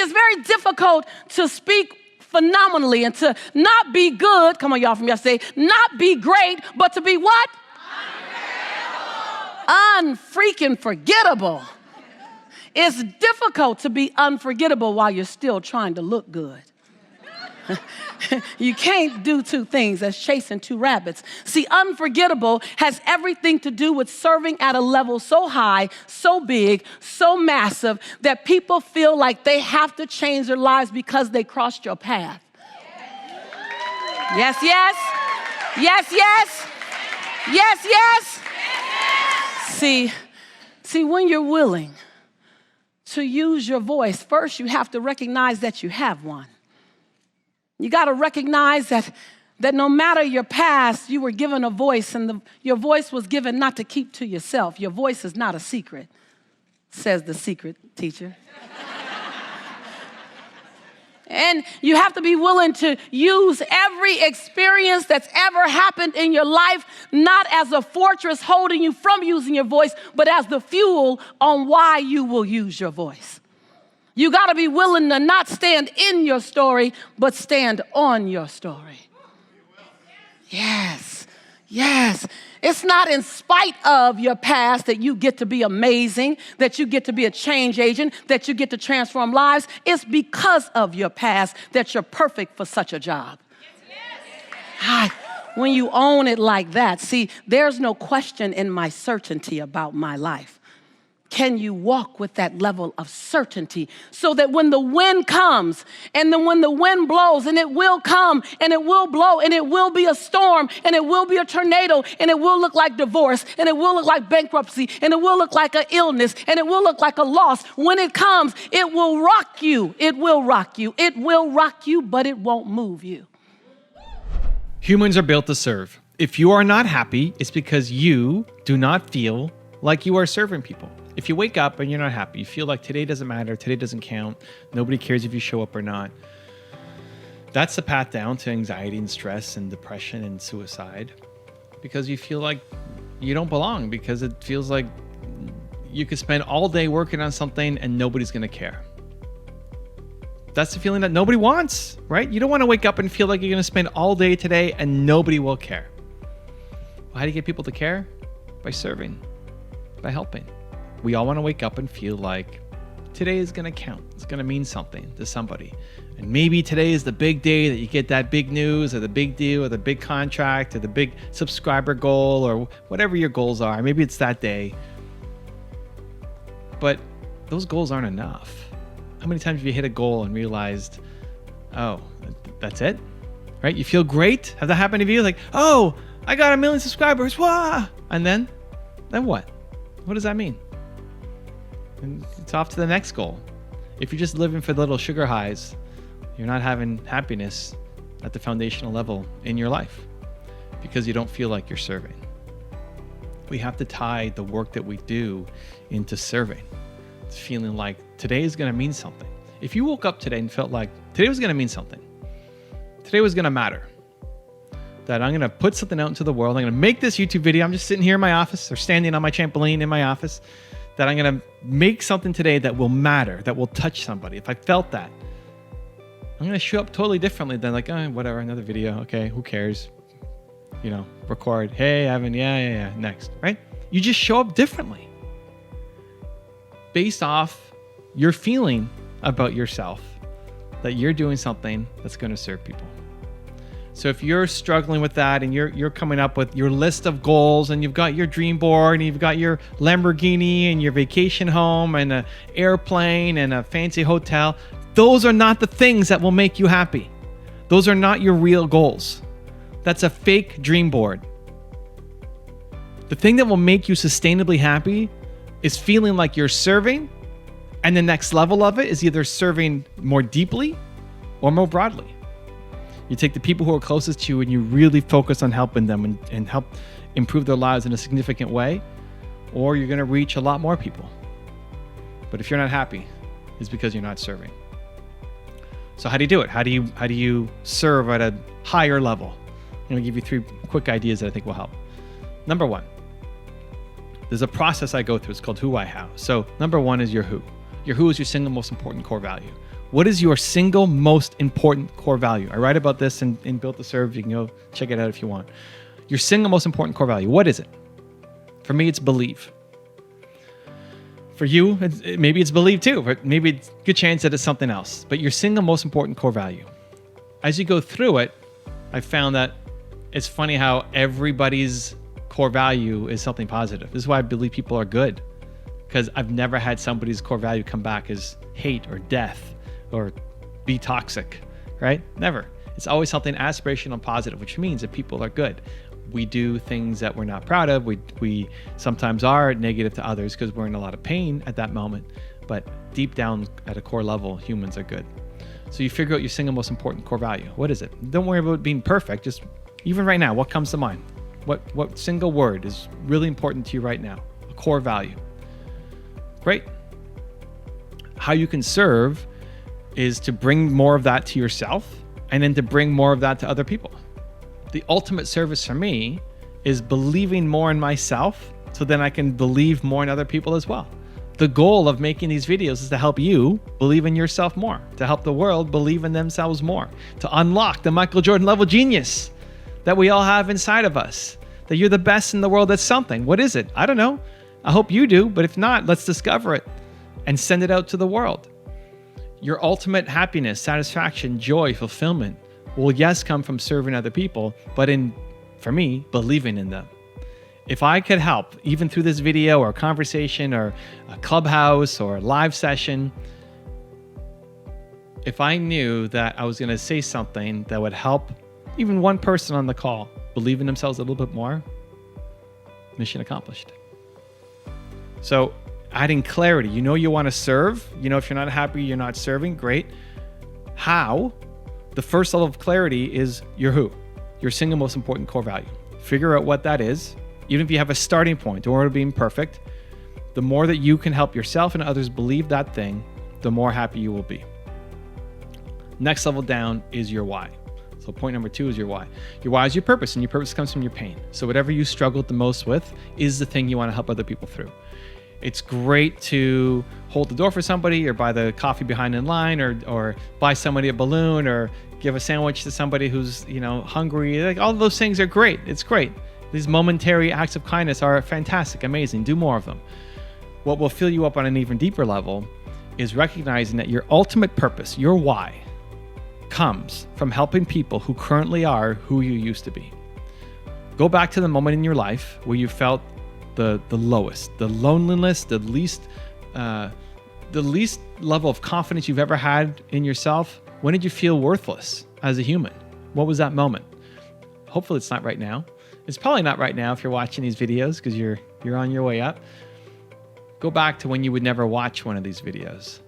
it's very difficult to speak phenomenally and to not be good. Come on, y'all from yesterday. Not be great, but to be what? Unfreaking forgettable. It's difficult to be unforgettable while you're still trying to look good. You can't do two things as chasing two rabbits. See, unforgettable has everything to do with serving at a level so high, so big, so massive that people feel like they have to change their lives because they crossed your path. Yes, yes. Yes, yes. Yes, yes. See, when you're willing to use your voice, first you have to recognize that you have one. You got to recognize that no matter your past, you were given a voice, and your voice was given not to keep to yourself. Your voice is not a secret, says the secret teacher. And you have to be willing to use every experience that's ever happened in your life, not as a fortress holding you from using your voice, but as the fuel on why you will use your voice. You got to be willing to not stand in your story, but stand on your story. Yes, yes. It's not in spite of your past that you get to be amazing, that you get to be a change agent, that you get to transform lives. It's because of your past that you're perfect for such a job. When you own it like that, see, there's no question in my certainty about my life. Can you walk with that level of certainty so that when the wind comes and then when the wind blows, and it will come and it will blow and it will be a storm and it will be a tornado and it will look like divorce and it will look like bankruptcy and it will look like an illness and it will look like a loss. When it comes, it will rock you. It will rock you. It will rock you, but it won't move you. Humans are built to serve. If you are not happy, it's because you do not feel like you are serving people. If you wake up and you're not happy, you feel like today doesn't matter, today doesn't count, nobody cares if you show up or not, that's the path down to anxiety and stress and depression and suicide, because you feel like you don't belong, because it feels like you could spend all day working on something and nobody's going to care. That's the feeling that nobody wants, right? You don't want to wake up and feel like you're going to spend all day today and nobody will care. Well, how do you get people to care? By serving, by helping. We all want to wake up and feel like today is going to count. It's going to mean something to somebody. And maybe today is the big day that you get that big news or the big deal or the big contract or the big subscriber goal or whatever your goals are. Maybe it's that day. But those goals aren't enough. How many times have you hit a goal and realized, oh, that's it? Right? You feel great? Have that happened to you? Like, oh, I got 1 million subscribers. Wah! And then what? What does that mean? And it's off to the next goal. If you're just living for the little sugar highs, you're not having happiness at the foundational level in your life because you don't feel like you're serving. We have to tie the work that we do into serving. It's feeling like today is going to mean something. If you woke up today and felt like today was going to mean something, today was going to matter, that I'm going to put something out into the world, I'm going to make this YouTube video, I'm just sitting here in my office or standing on my trampoline in my office, that I'm going to make something today that will matter, that will touch somebody. If I felt that, I'm going to show up totally differently than like, oh, whatever, another video. Okay, who cares? You know, record. Hey, Evan, yeah, next, right? You just show up differently based off your feeling about yourself that you're doing something that's going to serve people. So if you're struggling with that and you're coming up with your list of goals and you've got your dream board and you've got your Lamborghini and your vacation home and an airplane and a fancy hotel, those are not the things that will make you happy. Those are not your real goals. That's a fake dream board. The thing that will make you sustainably happy is feeling like you're serving, and the next level of it is either serving more deeply or more broadly. You take the people who are closest to you and you really focus on helping them and help improve their lives in a significant way, or you're going to reach a lot more people. But if you're not happy, it's because you're not serving. So how do you do it? How do you serve at a higher level? I'm going to give you 3 quick ideas that I think will help. Number 1, there's a process I go through. It's called Who I How. So number 1 is your who. Your who is your single most important core value. What is your single most important core value? I write about this in Built to Serve. You can go check it out if you want. Your single most important core value. What is it? For me, it's believe. For you, maybe it's believe too, but maybe it's a good chance that it's something else. But your single most important core value. As you go through it, I found that it's funny how everybody's core value is something positive. This is why I believe people are good, because I've never had somebody's core value come back as hate or death or be toxic, right? Never. It's always something aspirational and positive, which means that people are good. We do things that we're not proud of. We sometimes are negative to others because we're in a lot of pain at that moment. But deep down at a core level, humans are good. So you figure out your single most important core value. What is it? Don't worry about being perfect. Just even right now, what comes to mind? What single word is really important to you right now? A core value. Great. How you can serve is to bring more of that to yourself and then to bring more of that to other people. The ultimate service for me is believing more in myself so then I can believe more in other people as well. The goal of making these videos is to help you believe in yourself more, to help the world believe in themselves more, to unlock the Michael Jordan level genius that we all have inside of us, that you're the best in the world at something. What is it? I don't know. I hope you do, but if not, let's discover it and send it out to the world. Your ultimate happiness, satisfaction, joy, fulfillment will, yes, come from serving other people, but for me, believing in them. If I could help, even through this video or conversation or a clubhouse or a live session, if I knew that I was going to say something that would help even one person on the call believe in themselves a little bit more, mission accomplished. So adding clarity, you know you want to serve. You know if you're not happy, you're not serving, great. How? The first level of clarity is your who, your single most important core value. Figure out what that is. Even if you have a starting point, don't worry about being perfect. The more that you can help yourself and others believe that thing, the more happy you will be. Next level down is your why. So point number 2 is your why. Your why is your purpose, and your purpose comes from your pain. So whatever you struggled the most with is the thing you want to help other people through. It's great to hold the door for somebody or buy the coffee behind in line or buy somebody a balloon or give a sandwich to somebody who's, hungry. Like all of those things are great. It's great. These momentary acts of kindness are fantastic, amazing. Do more of them. What will fill you up on an even deeper level is recognizing that your ultimate purpose, your why, comes from helping people who currently are who you used to be. Go back to the moment in your life where you felt the lowest, the loneliness, the least level of confidence you've ever had in yourself. When did you feel worthless as a human? What was that moment? Hopefully it's not right now. It's probably not right now if you're watching these videos because you're on your way up. Go back to when you would never watch one of these videos.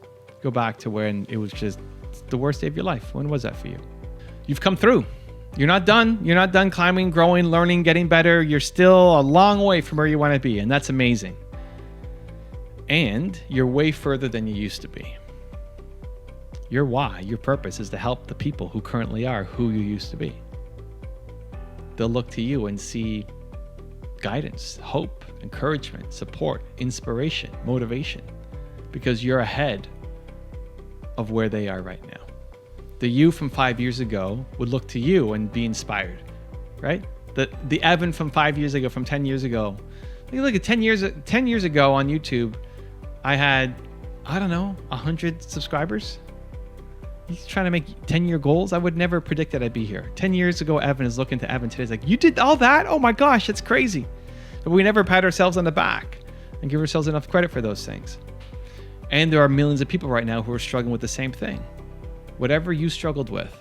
Go back to when it was just the worst day of your life. When was that for you? You've come through. You're not done. You're not done climbing, growing, learning, getting better. You're still a long way from where you want to be, and that's amazing. And you're way further than you used to be. Your why, your purpose is to help the people who currently are who you used to be. They'll look to you and see guidance, hope, encouragement, support, inspiration, motivation, because you're ahead of where they are right now. The you from 5 years ago would look to you and be inspired, right? The Evan from 5 years ago, from 10 years ago. Look at 10 years ago on YouTube, I had, 100 subscribers. He's trying to make 10-year goals. I would never predict that I'd be here. 10 years ago, Evan is looking to Evan today. He's like, you did all that? Oh my gosh, that's crazy. But we never pat ourselves on the back and give ourselves enough credit for those things. And there are millions of people right now who are struggling with the same thing. Whatever you struggled with,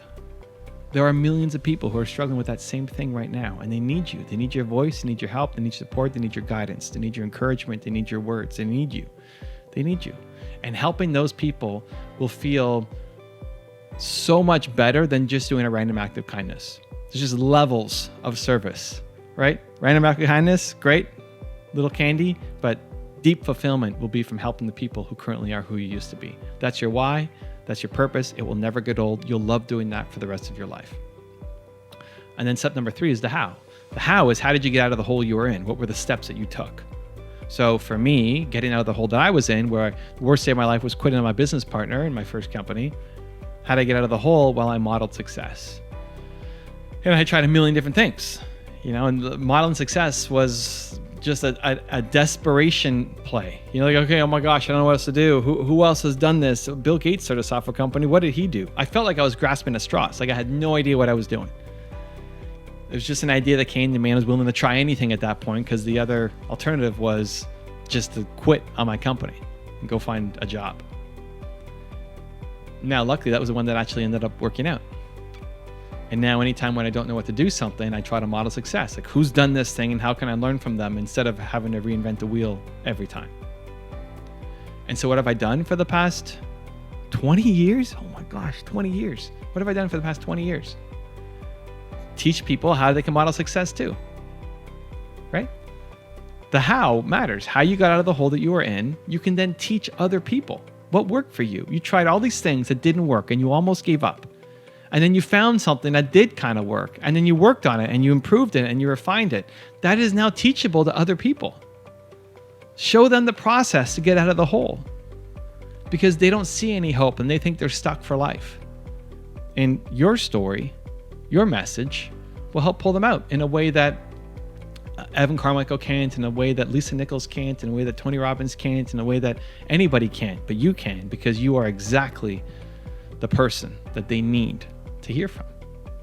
there are millions of people who are struggling with that same thing right now. And they need you. They need your voice. They need your help. They need support. They need your guidance. They need your encouragement. They need your words. They need you. They need you. And helping those people will feel so much better than just doing a random act of kindness. There's just levels of service, right? Random act of kindness, great, little candy, but deep fulfillment will be from helping the people who currently are who you used to be. That's your why, that's your purpose. It will never get old. You'll love doing that for the rest of your life. And then step number 3 is the how. The how is, how did you get out of the hole you were in? What were the steps that you took? So for me, getting out of the hole that I was in, where the worst day of my life was quitting on my business partner in my first company, how did I get out of the hole? Well, I modeled success. And I tried a million different things, and modeling success was just a desperation play. Like, okay, oh my gosh, I don't know what else to do. Who else has done this? Bill Gates started a software company. What did he do? I felt like I was grasping at straws. Like I had no idea what I was doing. It was just an idea that came to me, and I was willing to try anything at that point because the other alternative was just to quit on my company and go find a job. Now, luckily, that was the one that actually ended up working out. And now anytime when I don't know what to do something, I try to model success. Like, who's done this thing and how can I learn from them instead of having to reinvent the wheel every time? And so what have I done for the past 20 years? Oh my gosh, 20 years. What have I done for the past 20 years? Teach people how they can model success too, right? The how matters. How you got out of the hole that you were in, you can then teach other people what worked for you. You tried all these things that didn't work and you almost gave up. And then you found something that did kind of work. And then you worked on it and you improved it and you refined it. That is now teachable to other people. Show them the process to get out of the hole because they don't see any hope and they think they're stuck for life. And your story, your message will help pull them out in a way that Evan Carmichael can't, in a way that Lisa Nichols can't, in a way that Tony Robbins can't, in a way that anybody can't, but you can because you are exactly the person that they need to hear from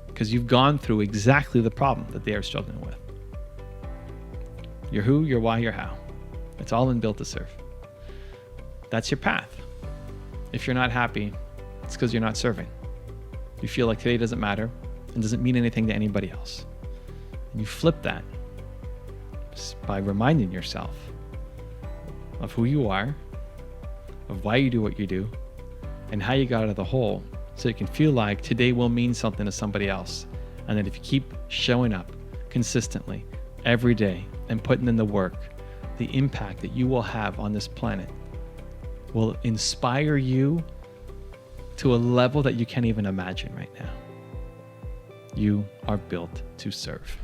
because you've gone through exactly the problem that they are struggling with. Your who, your why, your how. It's all in Built to Serve. That's your path. If you're not happy, it's because you're not serving. You feel like today doesn't matter and doesn't mean anything to anybody else. And you flip that just by reminding yourself of who you are, of why you do what you do, and how you got out of the hole so you can feel like today will mean something to somebody else. And that if you keep showing up consistently every day and putting in the work, the impact that you will have on this planet will inspire you to a level that you can't even imagine right now. You are built to serve.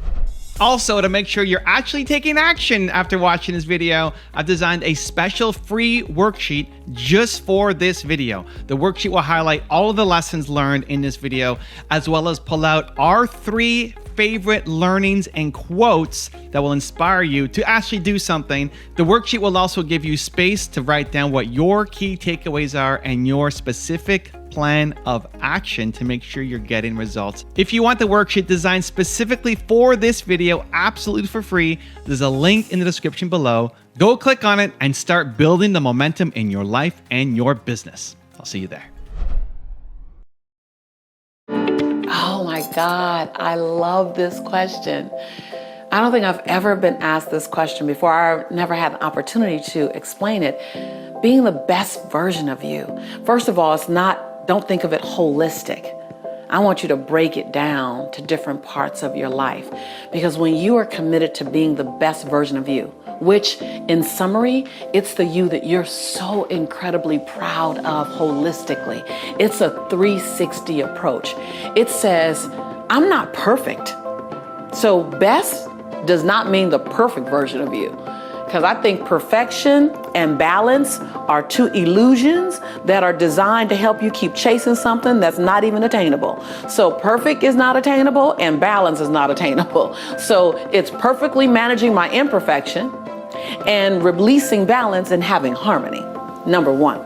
Also, to make sure you're actually taking action after watching this video, I've designed a special free worksheet just for this video. The worksheet will highlight all of the lessons learned in this video, as well as pull out our 3 favorite learnings and quotes that will inspire you to actually do something. The worksheet will also give you space to write down what your key takeaways are and your specific plan of action to make sure you're getting results. If you want the worksheet designed specifically for this video, absolutely for free, there's a link in the description below. Go click on it and start building the momentum in your life and your business. I'll see you there. Oh my God, I love this question. I don't think I've ever been asked this question before. I've never had an opportunity to explain it. Being the best version of you. First of all, don't think of it holistic. I want you to break it down to different parts of your life. Because when you are committed to being the best version of you, which in summary, it's the you that you're so incredibly proud of holistically. It's a 360 approach. It says, I'm not perfect. So best does not mean the perfect version of you. Because I think perfection and balance are 2 illusions that are designed to help you keep chasing something that's not even attainable. So perfect is not attainable and balance is not attainable. So it's perfectly managing my imperfection and releasing balance and having harmony, number 1.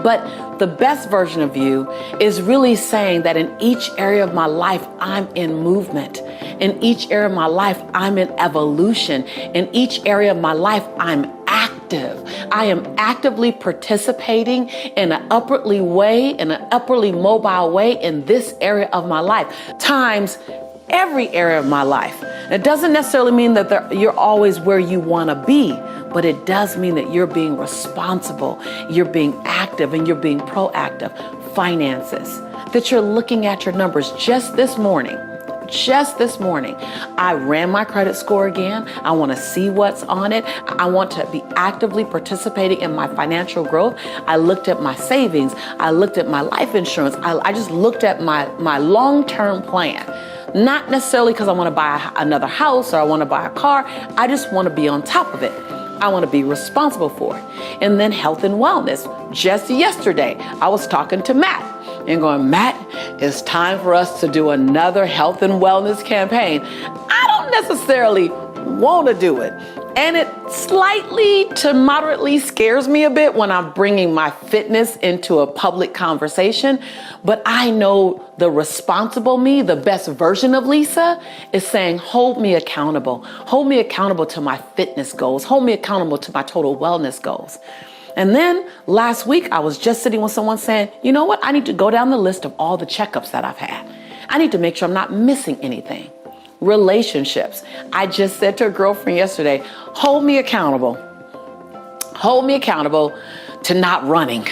But the best version of you is really saying that in each area of my life, I'm in movement. In each area of my life, I'm in evolution. In each area of my life, I'm active. I am actively participating in an upwardly mobile way in this area of my life, times every area of my life. It doesn't necessarily mean that you're always where you want to be, but it does mean that you're being responsible, you're being active, and you're being proactive. Finances, that you're looking at your numbers. Just this morning, I ran my credit score again. I want to see what's on it. I want to be actively participating in my financial growth. I looked at my savings. I looked at my life insurance. I just looked at my long-term plan. Not necessarily because I want to buy another house or I want to buy a car. I just want to be on top of it. I want to be responsible for it. And then health and wellness. Just yesterday, I was talking to Matt and going, Matt, it's time for us to do another health and wellness campaign. I don't necessarily want to do it. And it slightly to moderately scares me a bit when I'm bringing my fitness into a public conversation. But I know the responsible me, the best version of Lisa, is saying, hold me accountable. Hold me accountable to my fitness goals. Hold me accountable to my total wellness goals. And then last week, I was just sitting with someone saying, you know what? I need to go down the list of all the checkups that I've had. I need to make sure I'm not missing anything. Relationships. I just said to a girlfriend yesterday, hold me accountable. Hold me accountable to not running.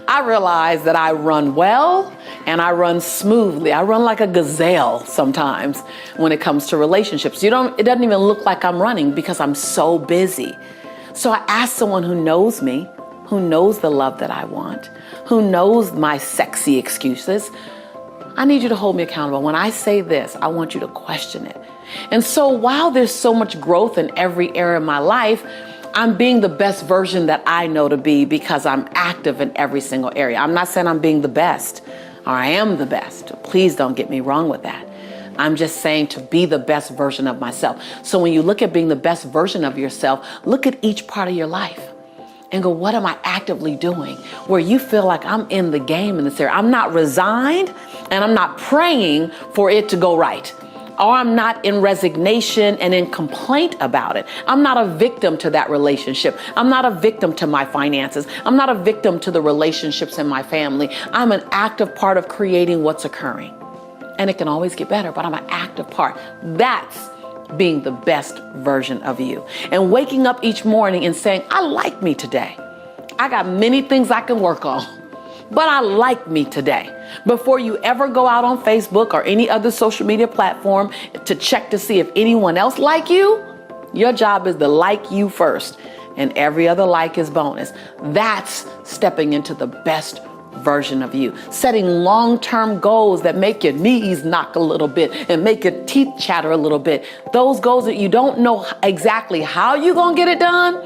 I realize that I run well and I run smoothly. I run like a gazelle sometimes when it comes to relationships. It doesn't even look like I'm running because I'm so busy. So I asked someone who knows me, who knows the love that I want, who knows my sexy excuses, I need you to hold me accountable. When I say this, I want you to question it. And so while there's so much growth in every area of my life, I'm being the best version that I know to be because I'm active in every single area. I'm not saying I'm being the best or I am the best. Please don't get me wrong with that. I'm just saying to be the best version of myself. So when you look at being the best version of yourself, look at each part of your life and go, what am I actively doing? Where you feel like I'm in the game in this area. I'm not resigned and I'm not praying for it to go right. Or I'm not in resignation and in complaint about it. I'm not a victim to that relationship. I'm not a victim to my finances. I'm not a victim to the relationships in my family. I'm an active part of creating what's occurring. And it can always get better, but I'm an active part. That's being the best version of you. And waking up each morning and saying, I like me today. I got many things I can work on, but I like me today. Before you ever go out on Facebook or any other social media platform to check to see if anyone else like you, your job is to like you first. And every other like is bonus. That's stepping into the best version of you. Setting long-term goals that make your knees knock a little bit and make your teeth chatter a little bit. Those goals that you don't know exactly how you're going to get it done,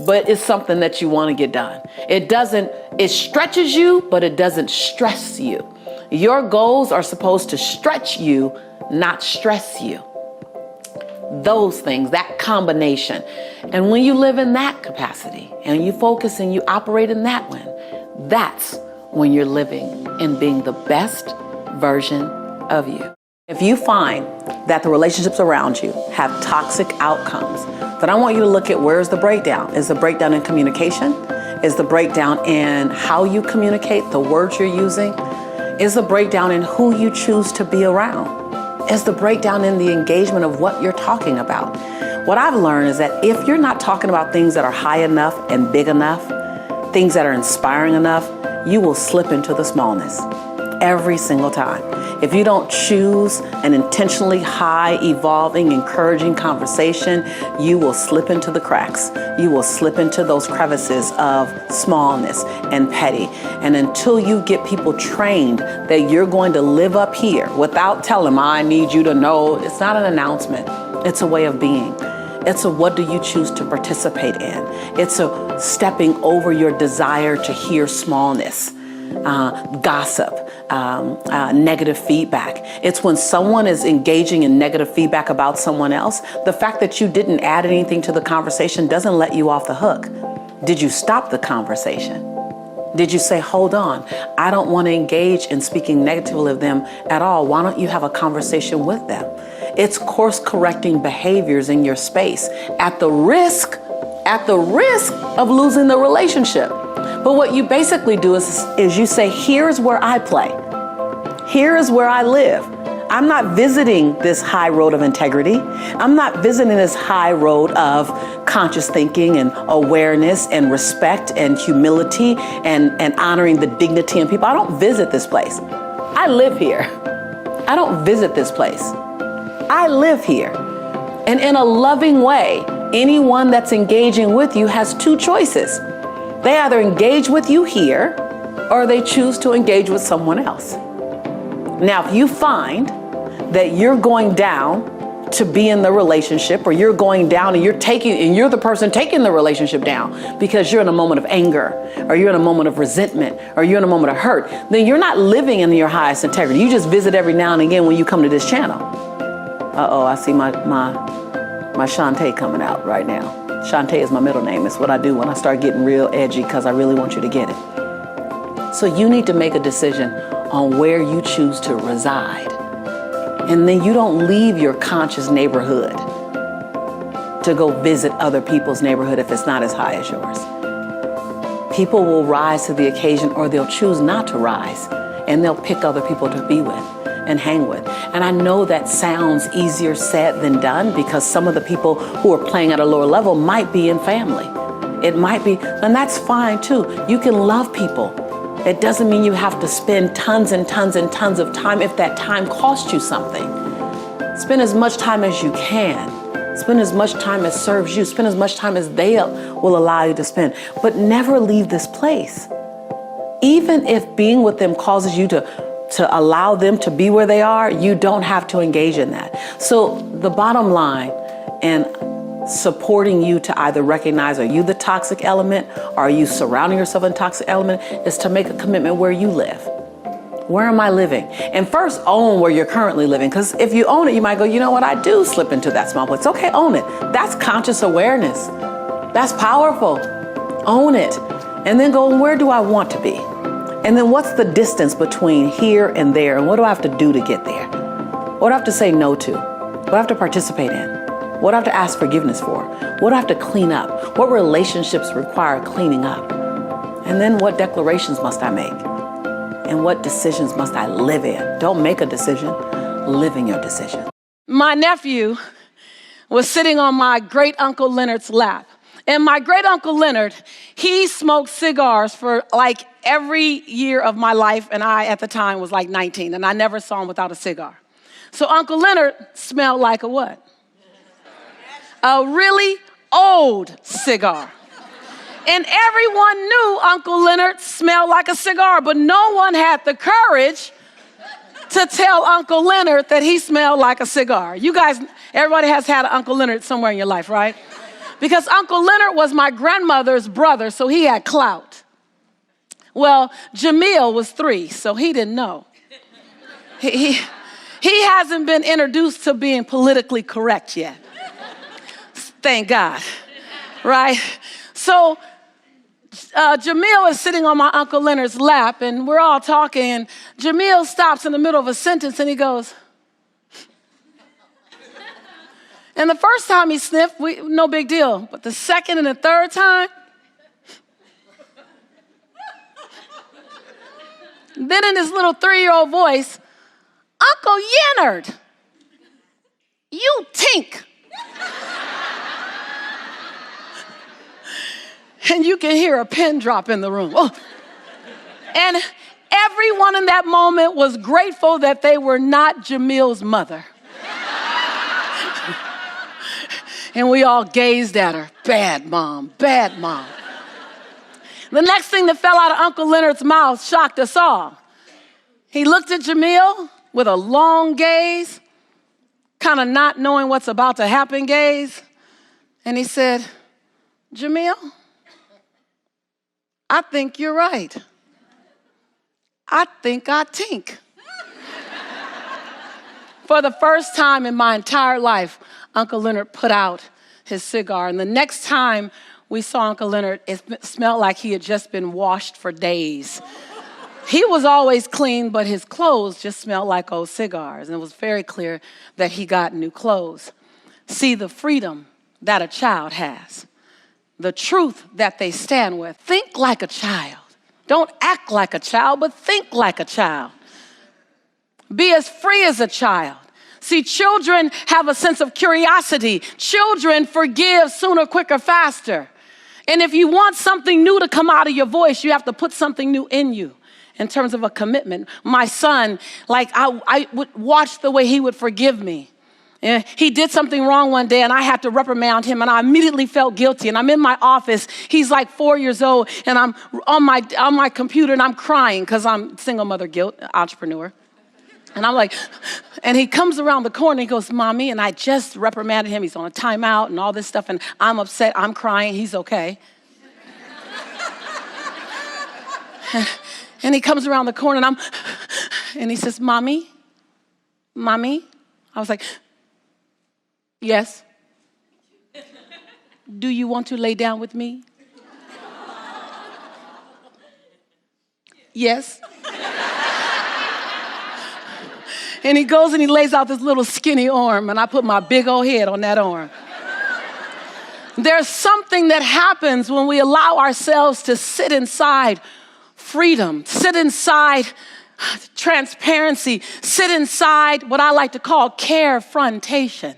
but it's something that you want to get done. It stretches you, but it doesn't stress you. Your goals are supposed to stretch you, not stress you. Those things, that combination. And when you live in that capacity and you focus and you operate in that one, that's when you're living and being the best version of you. If you find that the relationships around you have toxic outcomes, then I want you to look at where's the breakdown. Is the breakdown in communication? Is the breakdown in how you communicate, the words you're using? Is the breakdown in who you choose to be around? Is the breakdown in the engagement of what you're talking about? What I've learned is that if you're not talking about things that are high enough and big enough, things that are inspiring enough, you will slip into the smallness every single time. If you don't choose an intentionally high, evolving, encouraging conversation, you will slip into the cracks. You will slip into those crevices of smallness and petty. And until you get people trained that you're going to live up here without telling them, I need you to know, it's not an announcement. It's a way of being. It's a what do you choose to participate in. It's a stepping over your desire to hear smallness, gossip, negative feedback. It's when someone is engaging in negative feedback about someone else, the fact that you didn't add anything to the conversation doesn't let you off the hook. Did you stop the conversation? Did you say, hold on, I don't want to engage in speaking negatively of them at all. Why don't you have a conversation with them? It's course correcting behaviors in your space at the risk of losing the relationship. But what you basically do is you say, here's where I play. Here is where I live. I'm not visiting this high road of integrity. I'm not visiting this high road of conscious thinking and awareness and respect and humility and honoring the dignity in people. I don't visit this place. I live here. I don't visit this place. I live here. And in a loving way, anyone that's engaging with you has two choices. They either engage with you here or they choose to engage with someone else. Now, if you find that you're going down to be in the relationship, or you're going down and you're the person taking the relationship down because you're in a moment of anger, or you're in a moment of resentment, or you're in a moment of hurt, then you're not living in your highest integrity. You just visit every now and again when you come to this channel. Uh-oh, I see my Shantae coming out right now. Shantae is my middle name. It's what I do when I start getting real edgy, because I really want you to get it. So you need to make a decision on where you choose to reside. And then you don't leave your conscious neighborhood to go visit other people's neighborhood if it's not as high as yours. People will rise to the occasion, or they'll choose not to rise, and they'll pick other people to be with and hang with. And I know that sounds easier said than done, because some of the people who are playing at a lower level might be in family. It might be, and that's fine too. You can love people. It doesn't mean you have to spend tons and tons and tons of time if that time costs you something. Spend as much time as you can. Spend as much time as serves you. Spend as much time as they will allow you to spend. But never leave this place. Even if being with them causes you to allow them to be where they are, you don't have to engage in that. So the bottom line, and supporting you to either recognize, are you the toxic element, or are you surrounding yourself in toxic element, is to make a commitment where you live. Where am I living? And first, own where you're currently living. Because if you own it, you might go, you know what, I do slip into that small place. Okay, own it. That's conscious awareness. That's powerful. Own it. And then go, where do I want to be? And then what's the distance between here and there? And what do I have to do to get there? What do I have to say no to? What do I have to participate in? What do I have to ask forgiveness for? What do I have to clean up? What relationships require cleaning up? And then what declarations must I make? And what decisions must I live in? Don't make a decision, live in your decision. My nephew was sitting on my great uncle Leonard's lap. And my great uncle Leonard, he smoked cigars for like every year of my life. And I, at the time, was like 19, and I never saw him without a cigar. So Uncle Leonard smelled like a what? A really old cigar. And everyone knew Uncle Leonard smelled like a cigar, but no one had the courage to tell Uncle Leonard that he smelled like a cigar. You guys, everybody has had an Uncle Leonard somewhere in your life, right? Because Uncle Leonard was my grandmother's brother, so he had clout. Well, Jamil was 3, so he didn't know. He hasn't been introduced to being politically correct yet. Thank God, right? So Jamil is sitting on my Uncle Leonard's lap, and we're all talking, and Jamil stops in the middle of a sentence, and he goes, and the first time he sniffed, no big deal, but the second and the third time, then in his little 3-year-old voice, Uncle Leonard, you tink. And you can hear a pin drop in the room. Oh. And everyone in that moment was grateful that they were not Jamil's mother. And we all gazed at her. Bad mom, bad mom. The next thing that fell out of Uncle Leonard's mouth shocked us all. He looked at Jamil with a long gaze, kind of not knowing what's about to happen gaze. And he said, Jamil, I think you're right. I think I tink. For the first time in my entire life, Uncle Leonard put out his cigar. And the next time we saw Uncle Leonard, it smelled like he had just been washed for days. He was always clean, but his clothes just smelled like old cigars. And it was very clear that he got new clothes. See the freedom that a child has. The truth that they stand with. Think like a child. Don't act like a child, but think like a child. Be as free as a child. See, children have a sense of curiosity. Children forgive sooner, quicker, faster. And if you want something new to come out of your voice, you have to put something new in you in terms of a commitment. My son, like I would watch the way he would forgive me. And he did something wrong one day and I had to reprimand him and I immediately felt guilty. And I'm in my office. He's like 4 years old and I'm on my computer and I'm crying because I'm single mother guilt, entrepreneur. And I'm like, and he comes around the corner, he goes, Mommy, and I just reprimanded him. He's on a timeout and all this stuff, and I'm upset, I'm crying, he's okay. And he comes around the corner, and he says, Mommy. I was like, yes. Do you want to lay down with me? Yes. And he goes and he lays out this little skinny arm, and I put my big old head on that arm. There's something that happens when we allow ourselves to sit inside freedom, sit inside transparency, sit inside what I like to call carefrontation.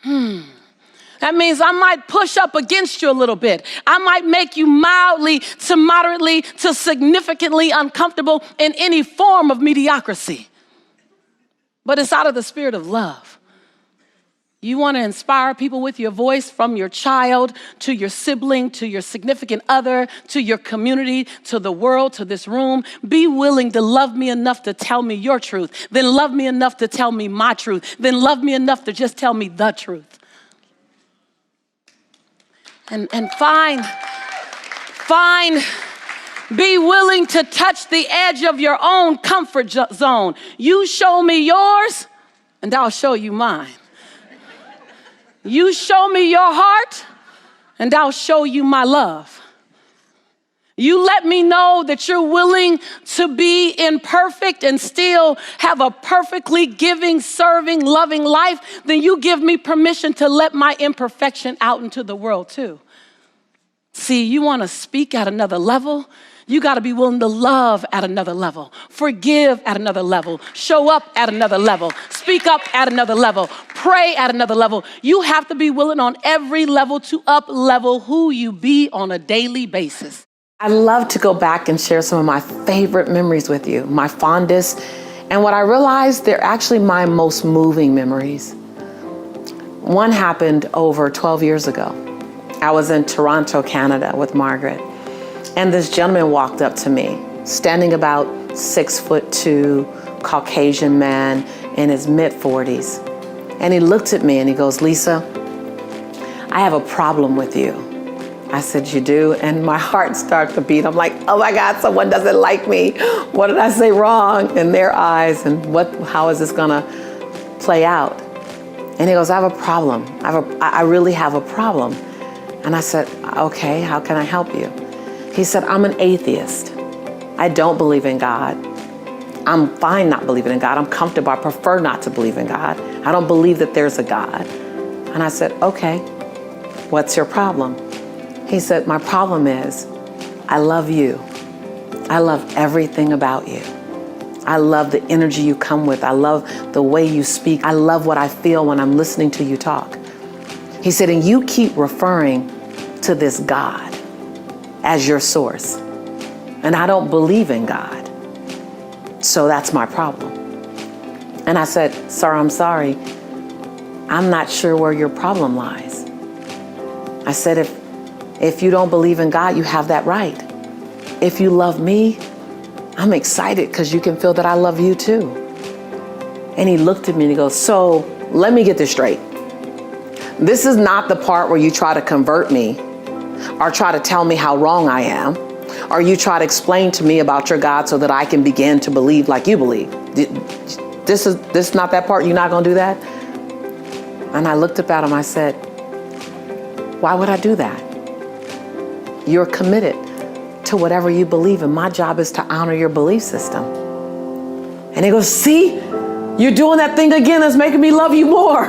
That means I might push up against you a little bit. I might make you mildly to moderately to significantly uncomfortable in any form of mediocrity. But it's out of the spirit of love. You want to inspire people with your voice, from your child to your sibling, to your significant other, to your community, to the world, to this room. Be willing to love me enough to tell me your truth, then love me enough to tell me my truth, then love me enough to just tell me the truth. And be willing to touch the edge of your own comfort zone. You show me yours, and I'll show you mine. You show me your heart, and I'll show you my love. You let me know that you're willing to be imperfect and still have a perfectly giving, serving, loving life, then you give me permission to let my imperfection out into the world too. See, you want to speak at another level? You got to be willing to love at another level, forgive at another level, show up at another level, speak up at another level, pray at another level. You have to be willing on every level to up-level who you be on a daily basis. I love to go back and share some of my favorite memories with you, my fondest, and what I realized, they're actually my most moving memories. One happened over 12 years ago. I was in Toronto, Canada with Margaret. And this gentleman walked up to me, standing about 6'2", Caucasian man in his mid-40s. And he looked at me and he goes, Lisa, I have a problem with you. I said, you do? And my heart started to beat. I'm like, oh my God, someone doesn't like me. What did I say wrong in their eyes? And how is this gonna play out? And he goes, I have a problem. I really have a problem. And I said, okay, how can I help you? He said, I'm an atheist. I don't believe in God. I'm fine not believing in God. I'm comfortable. I prefer not to believe in God. I don't believe that there's a God. And I said, okay, what's your problem? He said, my problem is I love you. I love everything about you. I love the energy you come with. I love the way you speak. I love what I feel when I'm listening to you talk. He said, and you keep referring to this God as your source. And I don't believe in God. So that's my problem. And I said, sir, I'm sorry. I'm not sure where your problem lies. I said, if you don't believe in God, you have that right. If you love me, I'm excited because you can feel that I love you too. And he looked at me and he goes, so let me get this straight. This is not the part where you try to convert me or try to tell me how wrong I am, or you try to explain to me about your God so that I can begin to believe like you believe. This is not that part. You're not going to do that? And I looked up at him. I said, why would I do that? You're committed to whatever you believe in. My job is to honor your belief system. And he goes, see, you're doing that thing again that's making me love you more.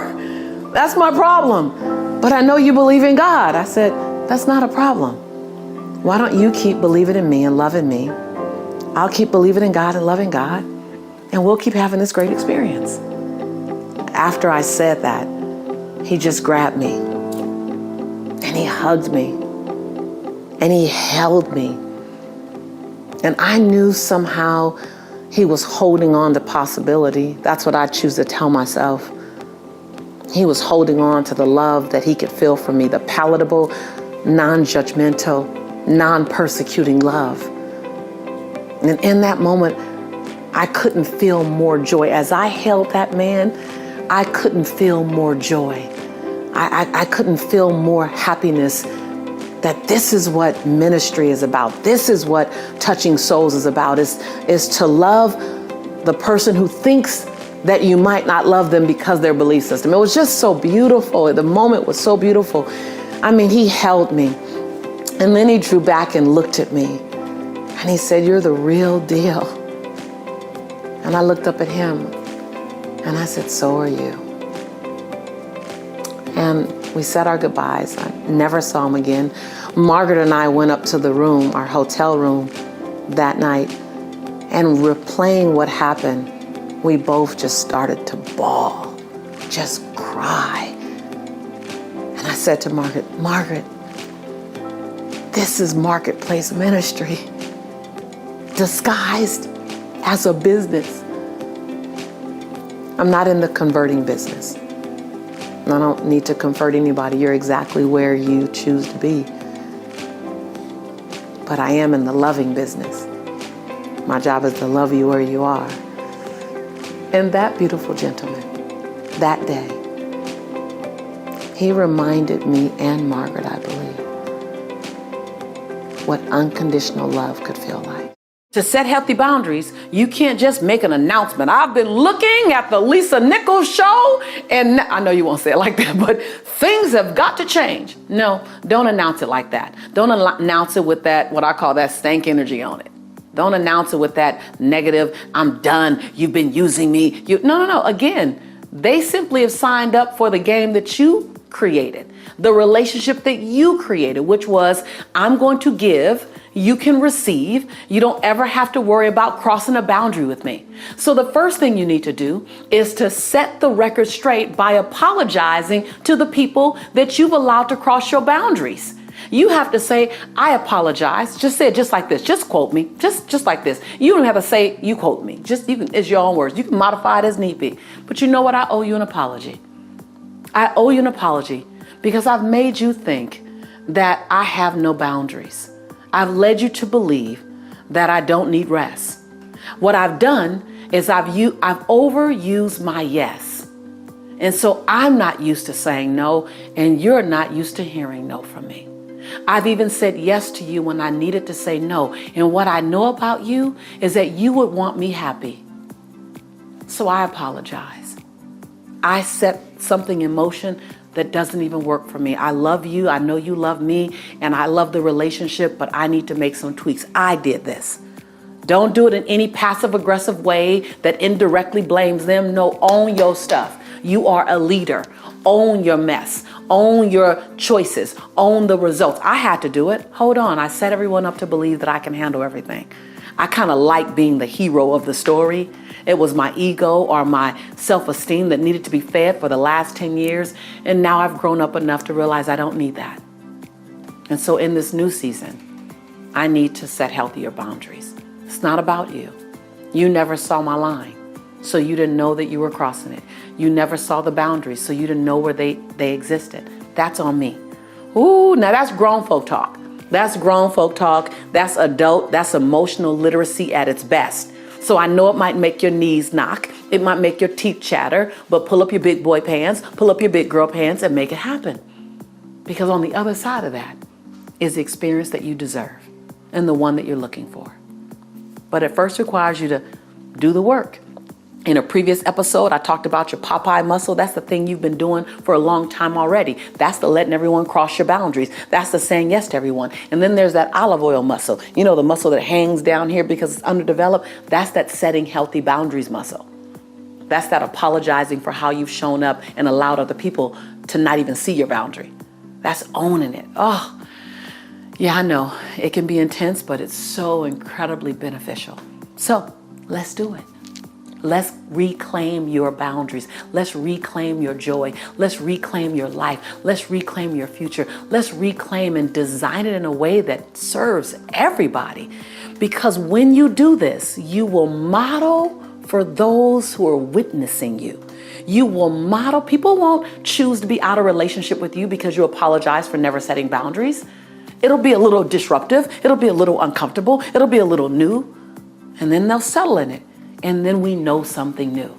That's my problem. But I know you believe in God. I said, that's not a problem. Why don't you keep believing in me and loving me? I'll keep believing in God and loving God, and we'll keep having this great experience. After I said that, he just grabbed me and he hugged me and he held me. And I knew somehow he was holding on to possibility. That's what I choose to tell myself. He was holding on to the love that he could feel from me, the palatable, non-judgmental, non-persecuting love. And in that moment, I couldn't feel more joy. As I held that man, I couldn't feel more joy. I couldn't feel more happiness, that this is what ministry is about. This is what touching souls is about, is to love the person who thinks that you might not love them because their belief system. It was just so beautiful. The moment was so beautiful. I mean, he held me, and then he drew back and looked at me, and he said, "You're the real deal." And I looked up at him, and I said, "So are you." And we said our goodbyes. I never saw him again. Margaret and I went up to the room, our hotel room, that night, and replaying what happened, we both just started to bawl, just cry. And I said to Margaret, this is marketplace ministry, disguised as a business. I'm not in the converting business. I don't need to convert anybody. You're exactly where you choose to be. But I am in the loving business. My job is to love you where you are. And that beautiful gentleman, that day, he reminded me and Margaret, I believe, what unconditional love could feel like. To set healthy boundaries, you can't just make an announcement. I've been looking at the Lisa Nichols show, and I know you won't say it like that, but things have got to change. No, don't announce it like that. Don't announce it with that, what I call that stank energy on it. Don't announce it with that negative, I'm done, you've been using me. No. Again, they simply have signed up for the game that you created, the relationship that you created, which was, I'm going to give, you can receive. You don't ever have to worry about crossing a boundary with me. So the first thing you need to do is to set the record straight by apologizing to the people that you've allowed to cross your boundaries. You have to say, I apologize. Just say it just like this. Just quote me. Just like this. You don't have to say, you quote me. It's your own words. You can modify it as need be. But you know what? I owe you an apology. I owe you an apology because I've made you think that I have no boundaries. I've led you to believe that I don't need rest. What I've done is I've overused my yes. And so I'm not used to saying no, and you're not used to hearing no from me. I've even said yes to you when I needed to say no. And what I know about you is that you would want me happy. So I apologize. I set something in motion that doesn't even work for me. I love you. I know you love me, and I love the relationship, but I need to make some tweaks. I did this. Don't do it in any passive aggressive way that indirectly blames them. No, own your stuff. You are a leader. Own your mess. Own your choices. Own the results. I had to do it. Hold on. I set everyone up to believe that I can handle everything. I kind of like being the hero of the story. It was my ego or my self-esteem that needed to be fed for the last 10 years. And now I've grown up enough to realize I don't need that. And so in this new season, I need to set healthier boundaries. It's not about you. You never saw my line, so you didn't know that you were crossing it. You never saw the boundaries, so you didn't know where they existed. That's on me. Ooh, now that's grown folk talk. That's grown folk talk. That's adult. That's emotional literacy at its best. So I know it might make your knees knock. It might make your teeth chatter, but pull up your big boy pants, pull up your big girl pants and make it happen. Because on the other side of that is the experience that you deserve and the one that you're looking for. But it first requires you to do the work. In a previous episode, I talked about your Popeye muscle. That's the thing you've been doing for a long time already. That's the letting everyone cross your boundaries. That's the saying yes to everyone. And then there's that olive oil muscle. You know, the muscle that hangs down here because it's underdeveloped. That's that setting healthy boundaries muscle. That's that apologizing for how you've shown up and allowed other people to not even see your boundary. That's owning it. Oh, yeah, I know. It can be intense, but it's so incredibly beneficial. So let's do it. Let's reclaim your boundaries. Let's reclaim your joy. Let's reclaim your life. Let's reclaim your future. Let's reclaim and design it in a way that serves everybody. Because when you do this, you will model for those who are witnessing you. You will model. People won't choose to be out of relationship with you because you apologize for never setting boundaries. It'll be a little disruptive. It'll be a little uncomfortable. It'll be a little new. And then they'll settle in it. and then we know something new.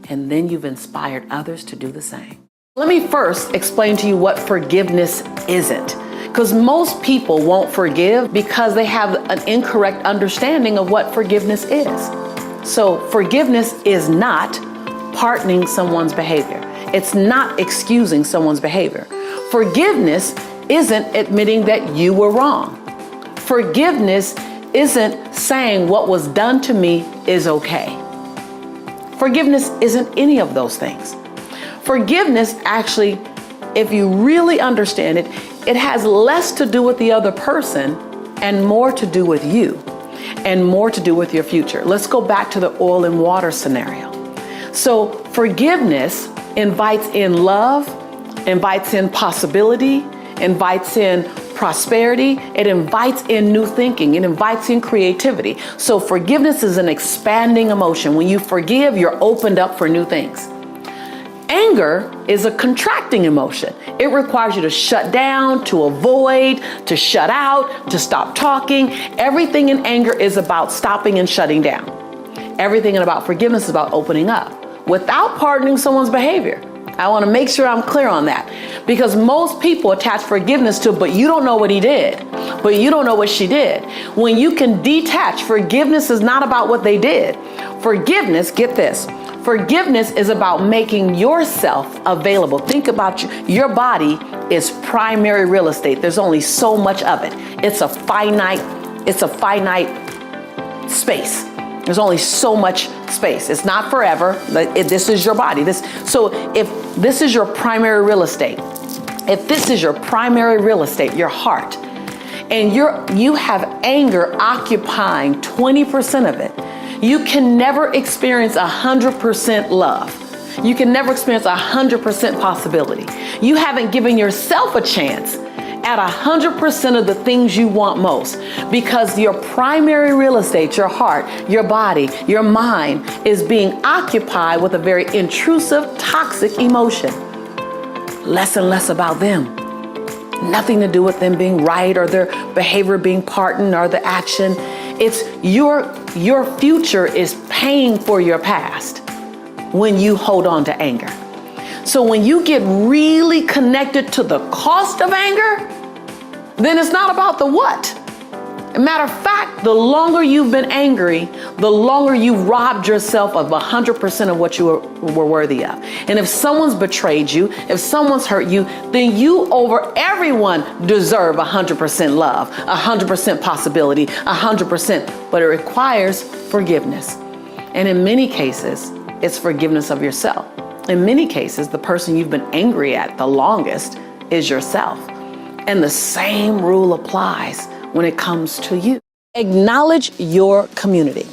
And then you've inspired others to do the same. Let me first explain to you what forgiveness isn't. Because most people won't forgive because they have an incorrect understanding of what forgiveness is. So forgiveness is not pardoning someone's behavior. It's not excusing someone's behavior. Forgiveness isn't admitting that you were wrong. Forgiveness isn't saying what was done to me is okay. Forgiveness isn't any of those things. Forgiveness actually, if you really understand it, it has less to do with the other person and more to do with you and more to do with your future. Let's go back to the oil and water scenario. So forgiveness invites in love, invites in possibility, invites in prosperity, it invites in new thinking, it invites in creativity. So forgiveness is an expanding emotion. When you forgive, you're opened up for new things. Anger is a contracting emotion. It requires you to shut down, to avoid, to shut out, to stop talking. Everything in anger is about stopping and shutting down. Everything about forgiveness is about opening up without pardoning someone's behavior. I want to make sure I'm clear on that, because most people attach forgiveness to, but you don't know what he did, but you don't know what she did. When you can detach, forgiveness is not about what they did. Forgiveness, get this, forgiveness is about making yourself available. Think about your body is primary real estate. There's only so much of it. It's a finite space. There's only so much space. It's not forever. This is your body. So if this is your primary real estate, your heart, and you have anger occupying 20% of it, you can never experience 100% love. You can never experience 100% possibility. You haven't given yourself a chance at 100% of the things you want most, because your primary real estate, your heart, your body, your mind, is being occupied with a very intrusive, toxic emotion. Less and less about them. Nothing to do with them being right or their behavior being pardoned or the action. It's your future is paying for your past when you hold on to anger. So when you get really connected to the cost of anger, then it's not about the what. As a matter of fact, the longer you've been angry, the longer you've robbed yourself of 100% of what you were worthy of. And if someone's betrayed you, if someone's hurt you, then you over everyone deserve 100% love, 100% possibility, 100%. But it requires forgiveness. And in many cases, it's forgiveness of yourself. In many cases, the person you've been angry at the longest is yourself. And the same rule applies when it comes to you. Acknowledge your community.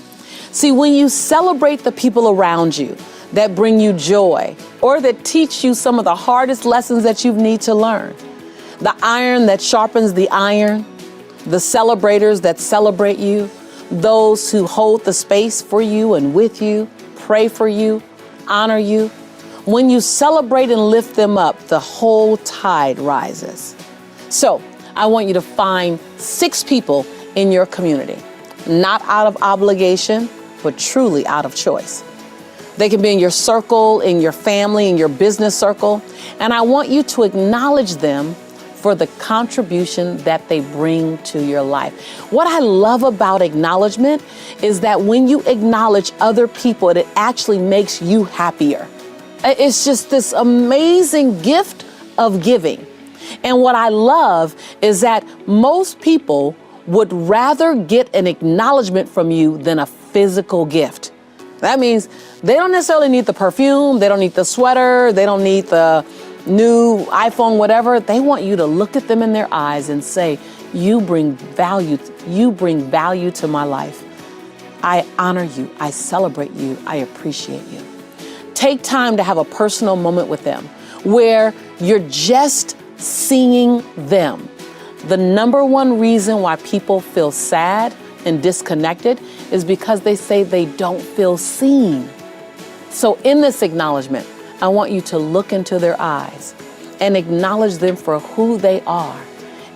See, when you celebrate the people around you that bring you joy or that teach you some of the hardest lessons that you need to learn, the iron that sharpens the iron, the celebrators that celebrate you, those who hold the space for you and with you, pray for you, honor you, when you celebrate and lift them up, the whole tide rises. So I want you to find 6 people in your community, not out of obligation, but truly out of choice. They can be in your circle, in your family, in your business circle. And I want you to acknowledge them for the contribution that they bring to your life. What I love about acknowledgement is that when you acknowledge other people, it actually makes you happier. It's just this amazing gift of giving. And what I love is that most people would rather get an acknowledgement from you than a physical gift. That means they don't necessarily need the perfume, they don't need the sweater, they don't need the new iPhone, whatever. They want you to look at them in their eyes and say, you bring value to my life. I honor you, I celebrate you, I appreciate you. Take time to have a personal moment with them where you're just seeing them. The number one reason why people feel sad and disconnected is because they say they don't feel seen. So in this acknowledgement, I want you to look into their eyes and acknowledge them for who they are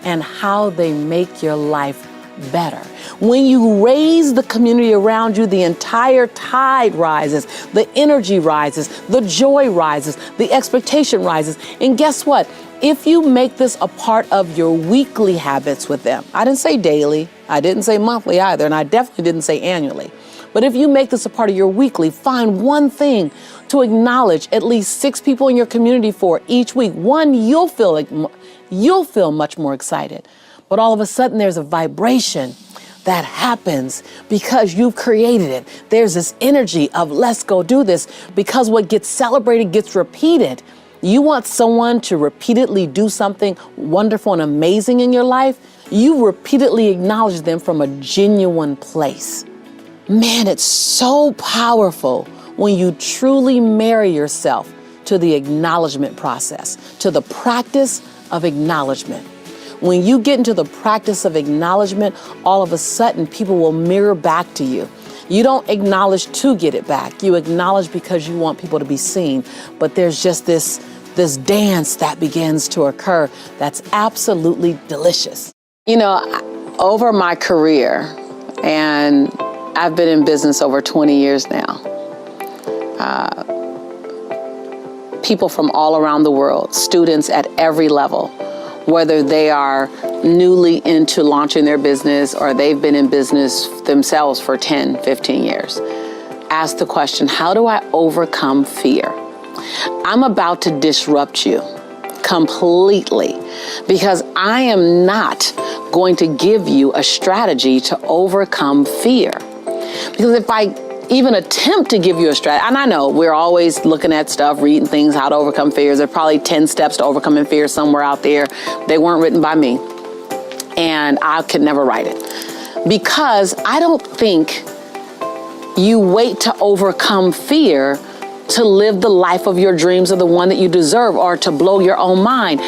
and how they make your life better. When you raise the community around you, the entire tide rises, the energy rises, the joy rises, the expectation rises. And guess what? If you make this a part of your weekly habits with them, I didn't say daily, I didn't say monthly either, and I definitely didn't say annually. But if you make this a part of your weekly, find one thing to acknowledge at least 6 people in your community for each week. One, you'll feel much more excited. But all of a sudden there's a vibration that happens because you've created it. There's this energy of let's go do this, because what gets celebrated gets repeated. You want someone to repeatedly do something wonderful and amazing in your life, you repeatedly acknowledge them from a genuine place. Man, it's so powerful when you truly marry yourself to the acknowledgement process, to the practice of acknowledgement. When you get into the practice of acknowledgement, all of a sudden people will mirror back to you. You don't acknowledge to get it back. You acknowledge because you want people to be seen. But there's just this dance that begins to occur that's absolutely delicious. You know, over my career, and I've been in business over 20 years now, people from all around the world, students at every level, whether they are newly into launching their business or they've been in business themselves for 10, 15 years, ask the question, how do I overcome fear? I'm about to disrupt you completely, because I am not going to give you a strategy to overcome fear. Because if I even attempt to give you a strategy, and I know we're always looking at stuff, reading things, how to overcome fears. There are probably 10 steps to overcoming fear somewhere out there. They weren't written by me, and I could never write it. Because I don't think you wait to overcome fear to live the life of your dreams or the one that you deserve, or to blow your own mind.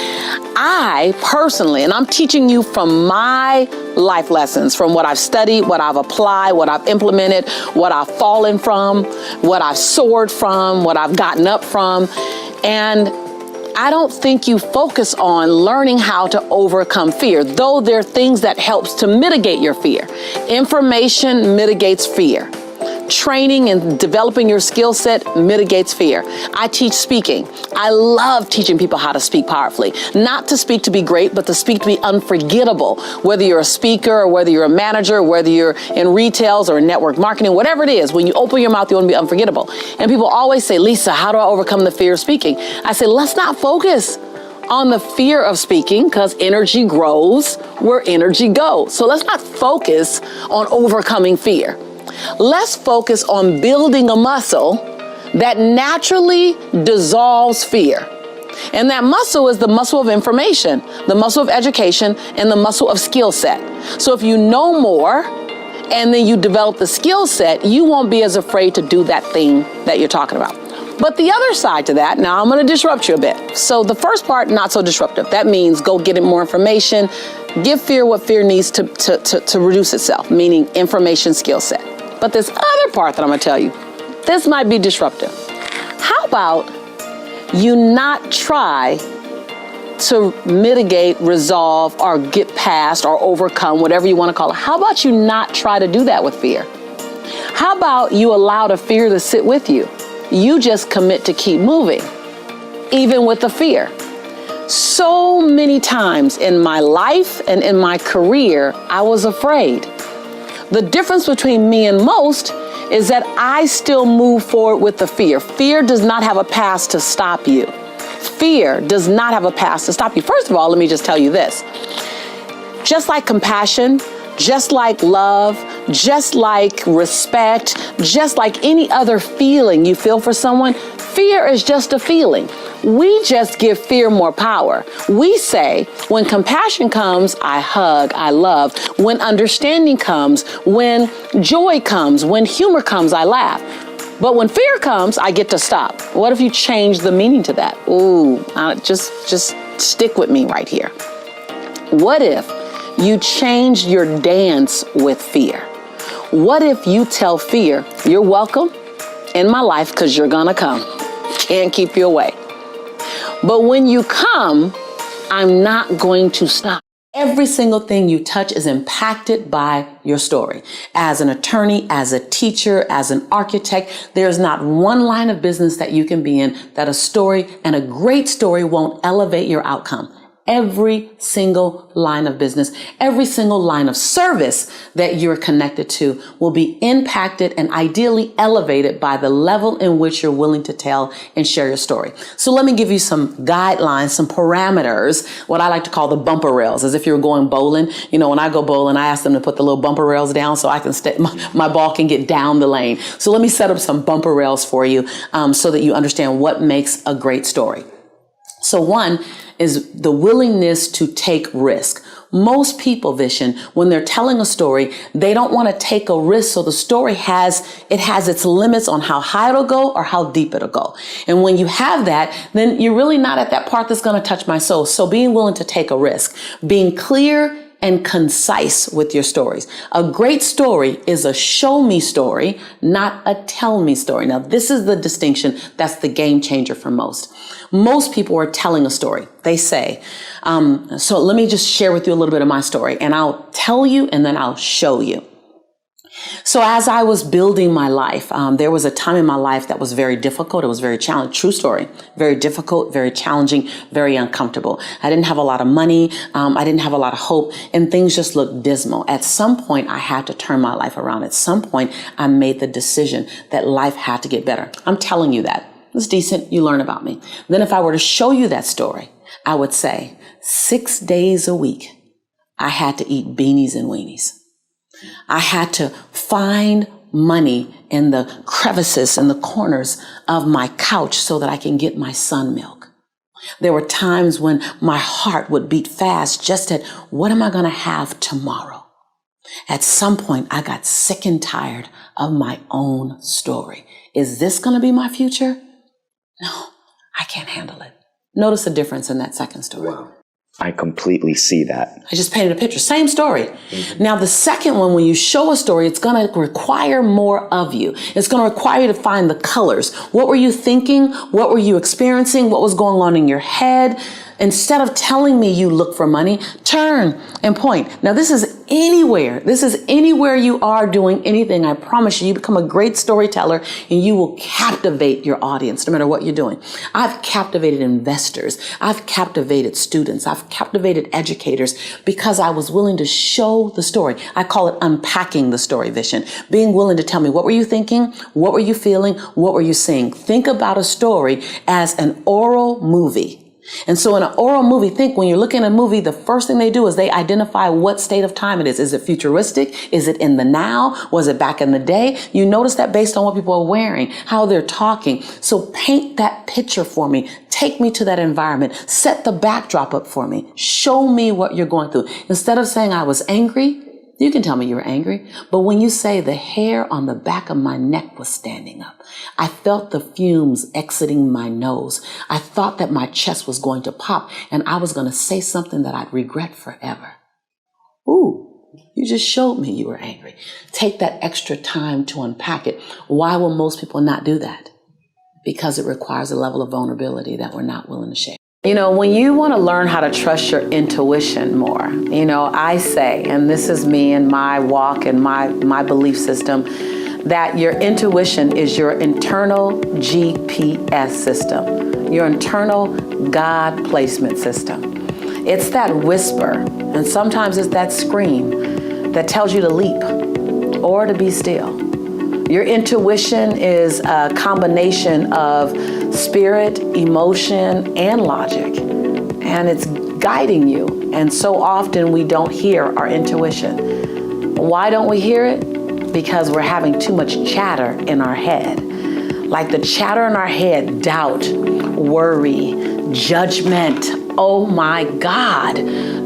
I personally, and I'm teaching you from my life lessons, from what I've studied, what I've applied, what I've implemented, what I've fallen from, what I've soared from, what I've gotten up from. And I don't think you focus on learning how to overcome fear, though there are things that helps to mitigate your fear. Information mitigates fear. Training and developing your skill set mitigates fear. I teach speaking. I love teaching people how to speak powerfully. Not to speak to be great, but to speak to be unforgettable. Whether you're a speaker or whether you're a manager, whether you're in retails or network marketing, whatever it is, when you open your mouth, you want to be unforgettable. And people always say, Lisa, how do I overcome the fear of speaking? I say, let's not focus on the fear of speaking, because energy grows where energy goes. So let's not focus on overcoming fear. Let's focus on building a muscle that naturally dissolves fear. And that muscle is the muscle of information, the muscle of education, and the muscle of skill set. So if you know more and then you develop the skill set, you won't be as afraid to do that thing that you're talking about. But the other side to that, now I'm going to disrupt you a bit. So the first part, not so disruptive. That means go get it more information. Give fear what fear needs to reduce itself, meaning information, skill set. But this other part that I'm going to tell you, this might be disruptive. How about you not try to mitigate, resolve, or get past, or overcome, whatever you want to call it? How about you not try to do that with fear? How about you allow the fear to sit with you? You just commit to keep moving, even with the fear. So many times in my life and in my career, I was afraid. The difference between me and most is that I still move forward with the fear. Fear does not have a past to stop you. Fear does not have a past to stop you. First of all, let me just tell you this. Just like compassion, just like love, just like respect, just like any other feeling you feel for someone, fear is just a feeling. We just give fear more power. We say, when compassion comes, I hug, I love. When understanding comes, when joy comes, when humor comes, I laugh. But when fear comes, I get to stop. What if you change the meaning to that? Ooh, just stick with me right here. What if you change your dance with fear? What if you tell fear, you're welcome in my life because you're gonna come. Can't keep you away. But when you come, I'm not going to stop. Every single thing you touch is impacted by your story. As an attorney, as a teacher, as an architect, there's not one line of business that you can be in that a story, and a great story, won't elevate your outcome. Every single line of business, every single line of service that you're connected to will be impacted and ideally elevated by the level in which you're willing to tell and share your story. So let me give you some guidelines, some parameters, what I like to call the bumper rails, as if you were going bowling. You know, when I go bowling, I ask them to put the little bumper rails down so I can my ball can get down the lane. So let me set up some bumper rails for you so that you understand what makes a great story. So one is the willingness to take risk. Most people, Vishen, when they're telling a story, they don't want to take a risk. So the story has its limits on how high it'll go or how deep it'll go. And when you have that, then you're really not at that part that's going to touch my soul. So being willing to take a risk, being clear and concise with your stories. A great story is a show me story, not a tell me story. Now, this is the distinction that's the game changer for most. Most people are telling a story. They say, so let me just share with you a little bit of my story, and I'll tell you and then I'll show you. So as I was building my life, there was a time in my life that was very difficult. It was very challenging. True story. Very difficult, very challenging, very uncomfortable. I didn't have a lot of money. I didn't have a lot of hope, and things just looked dismal. At some point, I had to turn my life around. At some point, I made the decision that life had to get better. I'm telling you that. It's decent. You learn about me. Then if I were to show you that story, I would say 6 days a week, I had to eat beanies and weenies. I had to find money in the crevices and the corners of my couch so that I can get my son milk. There were times when my heart would beat fast just at what am I going to have tomorrow? At some point, I got sick and tired of my own story. Is this going to be my future? No, I can't handle it. Notice the difference in that second story. Wow. I completely see that. I just painted a picture. Same story. Mm-hmm. Now, the second one, when you show a story, it's going to require more of you. It's going to require you to find the colors. What were you thinking? What were you experiencing? What was going on in your head? Instead of telling me you look for money, turn and point. Now, this is anywhere. This is anywhere you are doing anything. I promise you, you become a great storyteller and you will captivate your audience no matter what you're doing. I've captivated investors. I've captivated students. I've captivated educators because I was willing to show the story. I call it unpacking the story, Vishen. Being willing to tell me, what were you thinking? What were you feeling? What were you seeing? Think about a story as an oral movie. And so in an oral movie, think when you're looking at a movie, the first thing they do is they identify what state of time it is. Is it futuristic? Is it in the now? Was it back in the day? You notice that based on what people are wearing, how they're talking. So paint that picture for me. Take me to that environment. Set the backdrop up for me. Show me what you're going through. Instead of saying I was angry, you can tell me you were angry, but when you say the hair on the back of my neck was standing up, I felt the fumes exiting my nose. I thought that my chest was going to pop and I was going to say something that I'd regret forever. Ooh, you just showed me you were angry. Take that extra time to unpack it. Why will most people not do that? Because it requires a level of vulnerability that we're not willing to share. You know, when you want to learn how to trust your intuition more, you know, I say, and this is me and my walk and my belief system, that your intuition is your internal GPS system, your internal God placement system. It's that whisper, and sometimes it's that scream that tells you to leap or to be still. Your intuition is a combination of spirit, emotion, and logic, and it's guiding you. And so often we don't hear our intuition. Why don't we hear it? Because we're having too much chatter in our head. Like the chatter in our head, doubt, worry, judgment. Oh my God,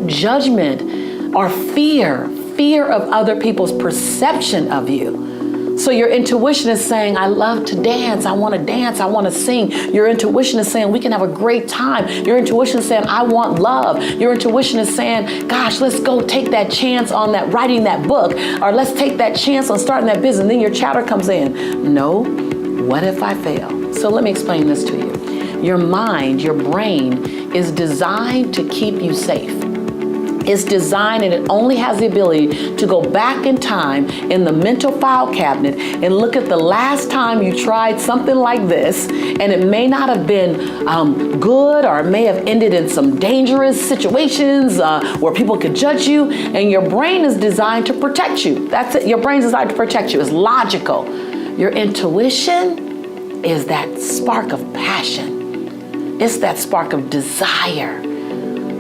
judgment or fear of other people's perception of you. So your intuition is saying, I love to dance. I want to sing. Your intuition is saying, we can have a great time. Your intuition is saying, I want love. Your intuition is saying, gosh, let's go take that chance on that writing that book, or let's take that chance on starting that business. And then your chatter comes in. No, what if I fail? So let me explain this to you. Your mind, your brain is designed to keep you safe. It's designed and it only has the ability to go back in time in the mental file cabinet and look at the last time you tried something like this, and it may not have been good, or it may have ended in some dangerous situations where people could judge you, and your brain is designed to protect you. That's it. Your brain's designed to protect you. It's logical. Your intuition is that spark of passion. It's that spark of desire.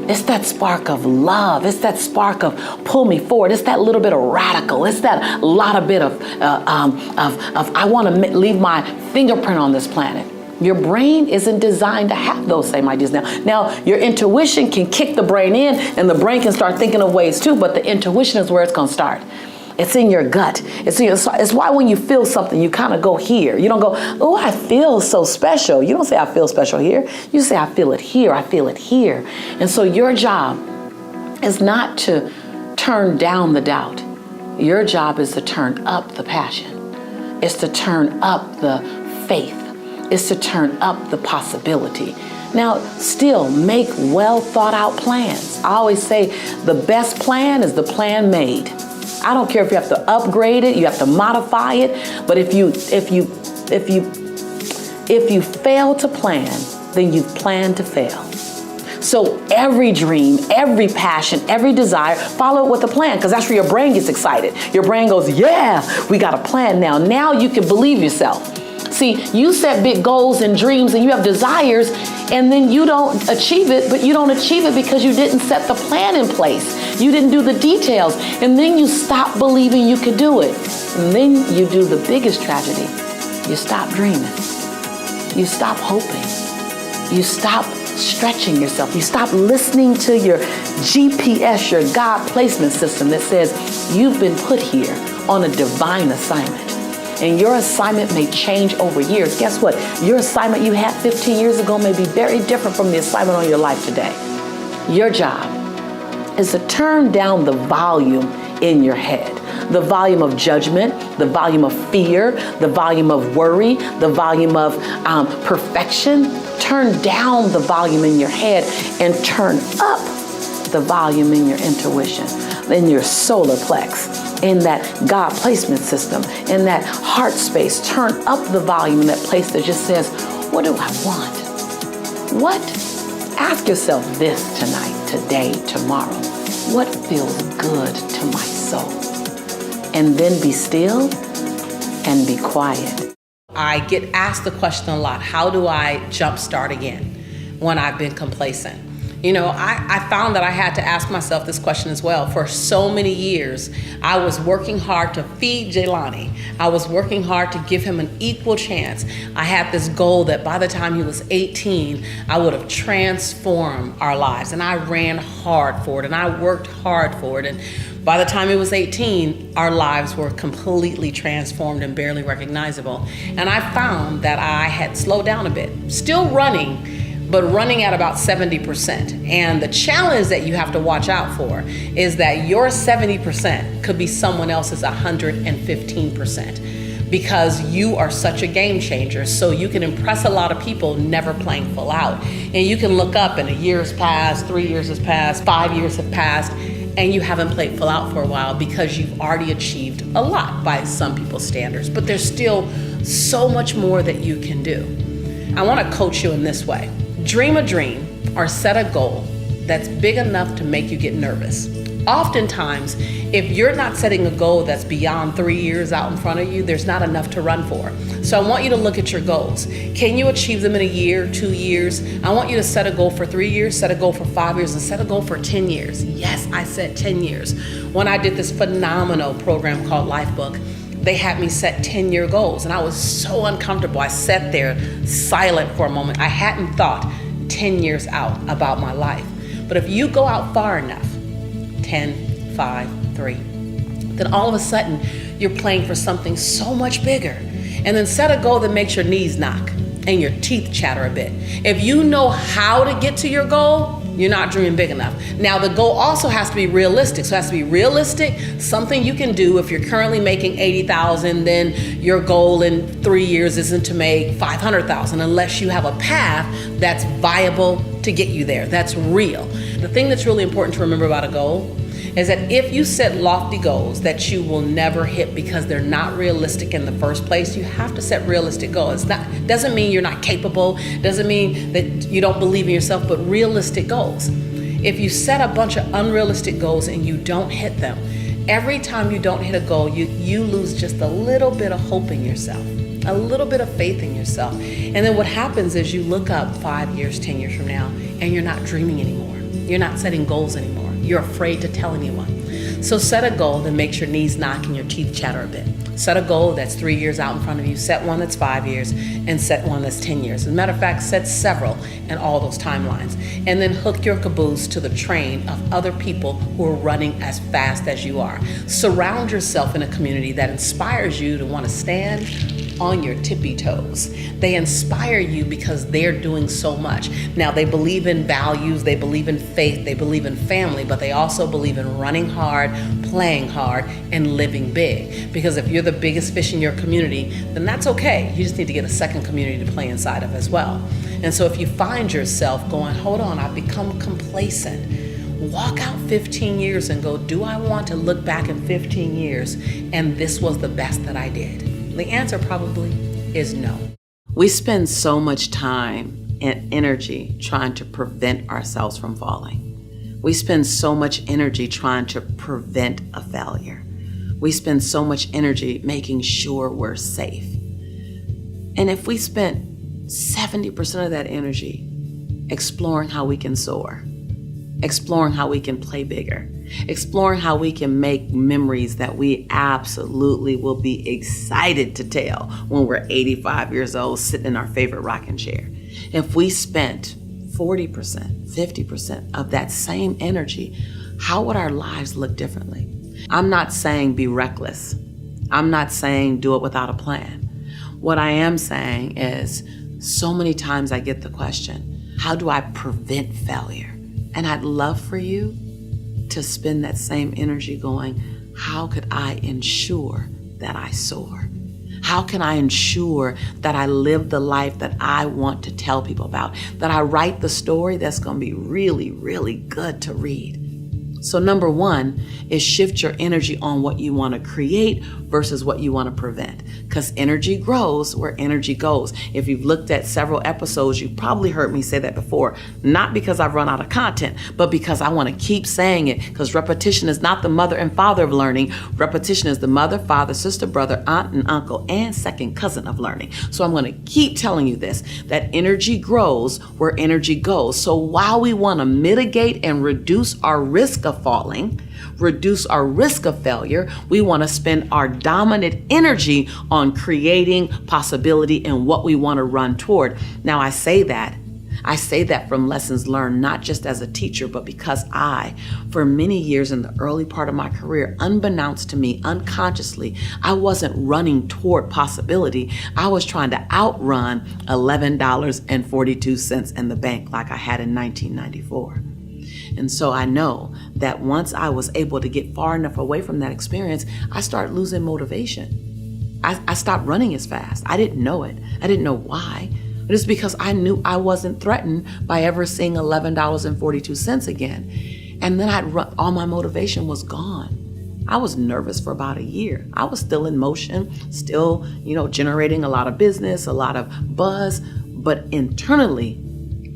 It's that spark of love. It's that spark of pull me forward. It's that little bit of radical. It's that lot of bit of I want to leave my fingerprint on this planet. Your brain isn't designed to have those same ideas now. Now, your intuition can kick the brain in, and the brain can start thinking of ways too, but the intuition is where it's going to start. It's in your gut. It's why when you feel something, you kind of go here. You don't go, oh, I feel so special. You don't say, I feel special here. You say, I feel it here. I feel it here. And so your job is not to turn down the doubt. Your job is to turn up the passion. It's to turn up the faith. It's to turn up the possibility. Now, still make well thought out plans. I always say the best plan is the plan made. I don't care if you have to upgrade it, you have to modify it, but if you fail to plan, then you've planned to fail. So every dream, every passion, every desire, follow it with a plan, because that's where your brain gets excited. Your brain goes, yeah, we got a plan now. Now you can believe yourself. See, you set big goals and dreams and you have desires, and then you don't achieve it, but you don't achieve it because you didn't set the plan in place. You didn't do the details, and then you stop believing you could do it. And then you do the biggest tragedy. You stop dreaming. You stop hoping. You stop stretching yourself. You stop listening to your GPS, your God placement system that says you've been put here on a divine assignment. And your assignment may change over years. Guess what? Your assignment you had 15 years ago may be very different from the assignment on your life today. Your job is to turn down the volume in your head. The volume of judgment, the volume of fear, the volume of worry, the volume of perfection. Turn down the volume in your head and turn up the volume in your intuition, in your solar plex, in that God placement system, in that heart space. Turn up the volume in that place that just says, what do I want? What? Ask yourself this tonight, today, tomorrow. What feels good to my soul? And then be still and be quiet. I get asked the question a lot, how do I jumpstart again when I've been complacent? You know, I found that I had to ask myself this question as well. For so many years, I was working hard to feed Jelani. I was working hard to give him an equal chance. I had this goal that by the time he was 18, I would have transformed our lives. And I ran hard for it, and I worked hard for it. And by the time he was 18, our lives were completely transformed and barely recognizable. And I found that I had slowed down a bit, still running, but running at about 70%. And the challenge that you have to watch out for is that your 70% could be someone else's 115%, because you are such a game changer. So you can impress a lot of people never playing full out. And you can look up and a year has passed, 3 years has passed, 5 years have passed, and you haven't played full out for a while because you've already achieved a lot by some people's standards. But there's still so much more that you can do. I want to coach you in this way. Dream a dream or set a goal that's big enough to make you get nervous. Oftentimes, if you're not setting a goal that's beyond 3 years out in front of you, there's not enough to run for. So I want you to look at your goals. Can you achieve them in a year, 2 years? I want you to set a goal for 3 years, set a goal for 5 years, and set a goal for 10 years. Yes, I said 10 years. When I did this phenomenal program called Lifebook, they had me set 10-year goals, and I was so uncomfortable. I sat there silent for a moment. I hadn't thought 10 years out about my life. But if you go out far enough, 10, 5, 3, then all of a sudden you're playing for something so much bigger. And then set a goal that makes your knees knock and your teeth chatter a bit. If you know how to get to your goal, you're not dreaming big enough. Now, the goal also has to be realistic. So it has to be realistic, something you can do. If you're currently making $80,000, then your goal in 3 years isn't to make $500,000 unless you have a path that's viable to get you there. That's real. the thing that's really important to remember about a goal is that if you set lofty goals that you will never hit because they're not realistic in the first place, you have to set realistic goals. Doesn't mean you're not capable, doesn't mean that you don't believe in yourself, but realistic goals. If you set a bunch of unrealistic goals and you don't hit them, every time you don't hit a goal, you lose just a little bit of hope in yourself, a little bit of faith in yourself. And then what happens is you look up 5 years, 10 years from now, and you're not dreaming anymore. You're not setting goals anymore. You're afraid to tell anyone. So set a goal that makes your knees knock and your teeth chatter a bit. Set a goal that's 3 years out in front of you. Set one that's 5 years, and set one that's 10 years. As a matter of fact, set several in all those timelines. And then hook your caboose to the train of other people who are running as fast as you are. Surround yourself in a community that inspires you to want to stand on your tippy toes. They inspire you because they're doing so much. Now, they believe in values, they believe in faith, they believe in family, but they also believe in running hard, playing hard, and living big. Because if you're the biggest fish in your community, then that's okay. You just need to get a second community to play inside of as well. And so if you find yourself going, hold on, I've become complacent, walk out 15 years and go, do I want to look back in 15 years and this was the best that I did? The answer probably is no. We spend so much time and energy trying to prevent ourselves from falling. We spend so much energy trying to prevent a failure. We spend so much energy making sure we're safe. And if we spent 70% of that energy exploring how we can soar, exploring how we can play bigger, exploring how we can make memories that we absolutely will be excited to tell when we're 85 years old sitting in our favorite rocking chair. If we spent 40%, 50% of that same energy, how would our lives look differently? I'm not saying be reckless. I'm not saying do it without a plan. What I am saying is so many times I get the question, how do I prevent failure? And I'd love for you to spend that same energy going, how could I ensure that I soar? How can I ensure that I live the life that I want to tell people about? That I write the story that's going to be really, really good to read. So number one is shift your energy on what you want to create versus what you want to prevent. Because energy grows where energy goes. If you've looked at several episodes, you've probably heard me say that before. Not because I've run out of content, but because I want to keep saying it. Because repetition is not the mother and father of learning. Repetition is the mother, father, sister, brother, aunt, and uncle, and second cousin of learning. So I'm going to keep telling you this, that energy grows where energy goes. So while we want to mitigate and reduce our risk of falling, reduce our risk of failure, we want to spend our dominant energy on creating possibility and what we want to run toward. Now, I say that from lessons learned, not just as a teacher, but because for many years in the early part of my career, unbeknownst to me, unconsciously, I wasn't running toward possibility. I was trying to outrun $11.42 in the bank like I had in 1994. And so I know that once I was able to get far enough away from that experience, I started losing motivation. I stopped running as fast. I didn't know it. I didn't know why. But it's because I knew I wasn't threatened by ever seeing $11.42 again. And then all my motivation was gone. I was nervous for about a year. I was still in motion, still, generating a lot of business, a lot of buzz, but internally,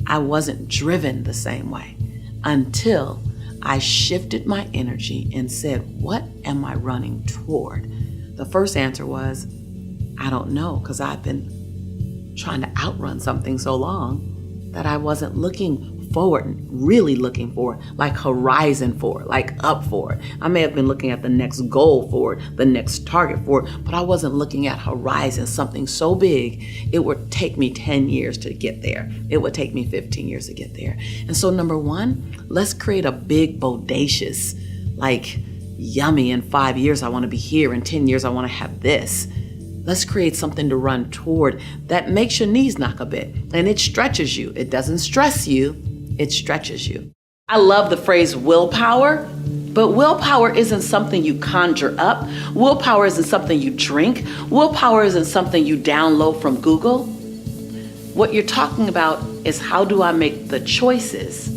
I wasn't driven the same way. Until I shifted my energy and said, what am I running toward? The first answer was, I don't know, because I've been trying to outrun something so long that I wasn't looking forward, really looking forward, like horizon forward, like up forward. I may have been looking at the next goal forward, the next target forward, but I wasn't looking at horizon, something so big, it would take me 10 years to get there. It would take me 15 years to get there. And so number one, let's create a big, bodacious, like yummy, in 5 years, I want to be here. In 10 years, I want to have this. Let's create something to run toward that makes your knees knock a bit and it stretches you. It doesn't stress you, it stretches you. I love the phrase willpower, but willpower isn't something you conjure up. Willpower isn't something you drink. Willpower isn't something you download from Google. What you're talking about is how do I make the choices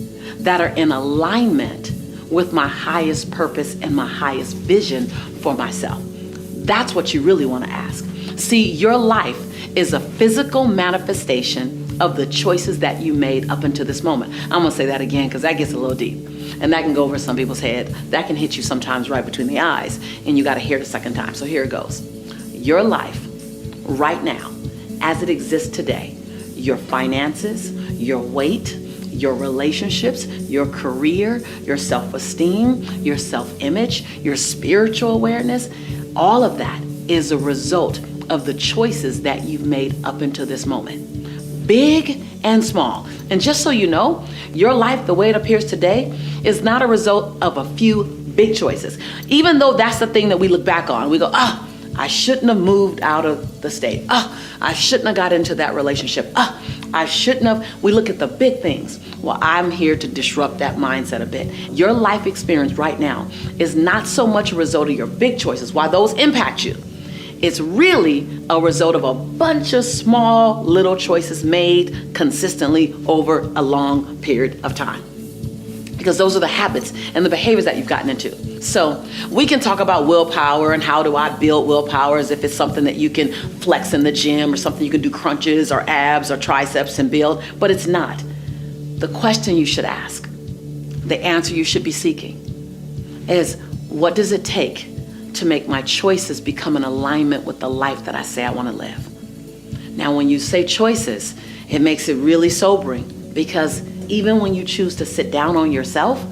that are in alignment with my highest purpose and my highest vision for myself? That's what you really want to ask. See, your life is a physical manifestation of the choices that you made up until this moment. I'm going to say that again because that gets a little deep. And that can go over some people's head. That can hit you sometimes right between the eyes. And you got to hear it a second time. So here it goes. Your life right now, as it exists today, your finances, your weight, your relationships, your career, your self-esteem, your self-image, your spiritual awareness, all of that is a result of the choices that you've made up until this moment, big and small. And just so you know, your life, the way it appears today, is not a result of a few big choices. Even though that's the thing that we look back on, we go, I shouldn't have moved out of the state. I shouldn't have got into that relationship. I shouldn't have. We look at the big things. Well, I'm here to disrupt that mindset a bit. Your life experience right now is not so much a result of your big choices, while those impact you. It's really a result of a bunch of small little choices made consistently over a long period of time. Because those are the habits and the behaviors that you've gotten into. So we can talk about willpower and how do I build willpower as if it's something that you can flex in the gym or something you can do crunches or abs or triceps and build, but it's not. The question you should ask, the answer you should be seeking is, what does it take to make my choices become in alignment with the life that I say I want to live? Now, when you say choices, it makes it really sobering, because even when you choose to sit down on yourself,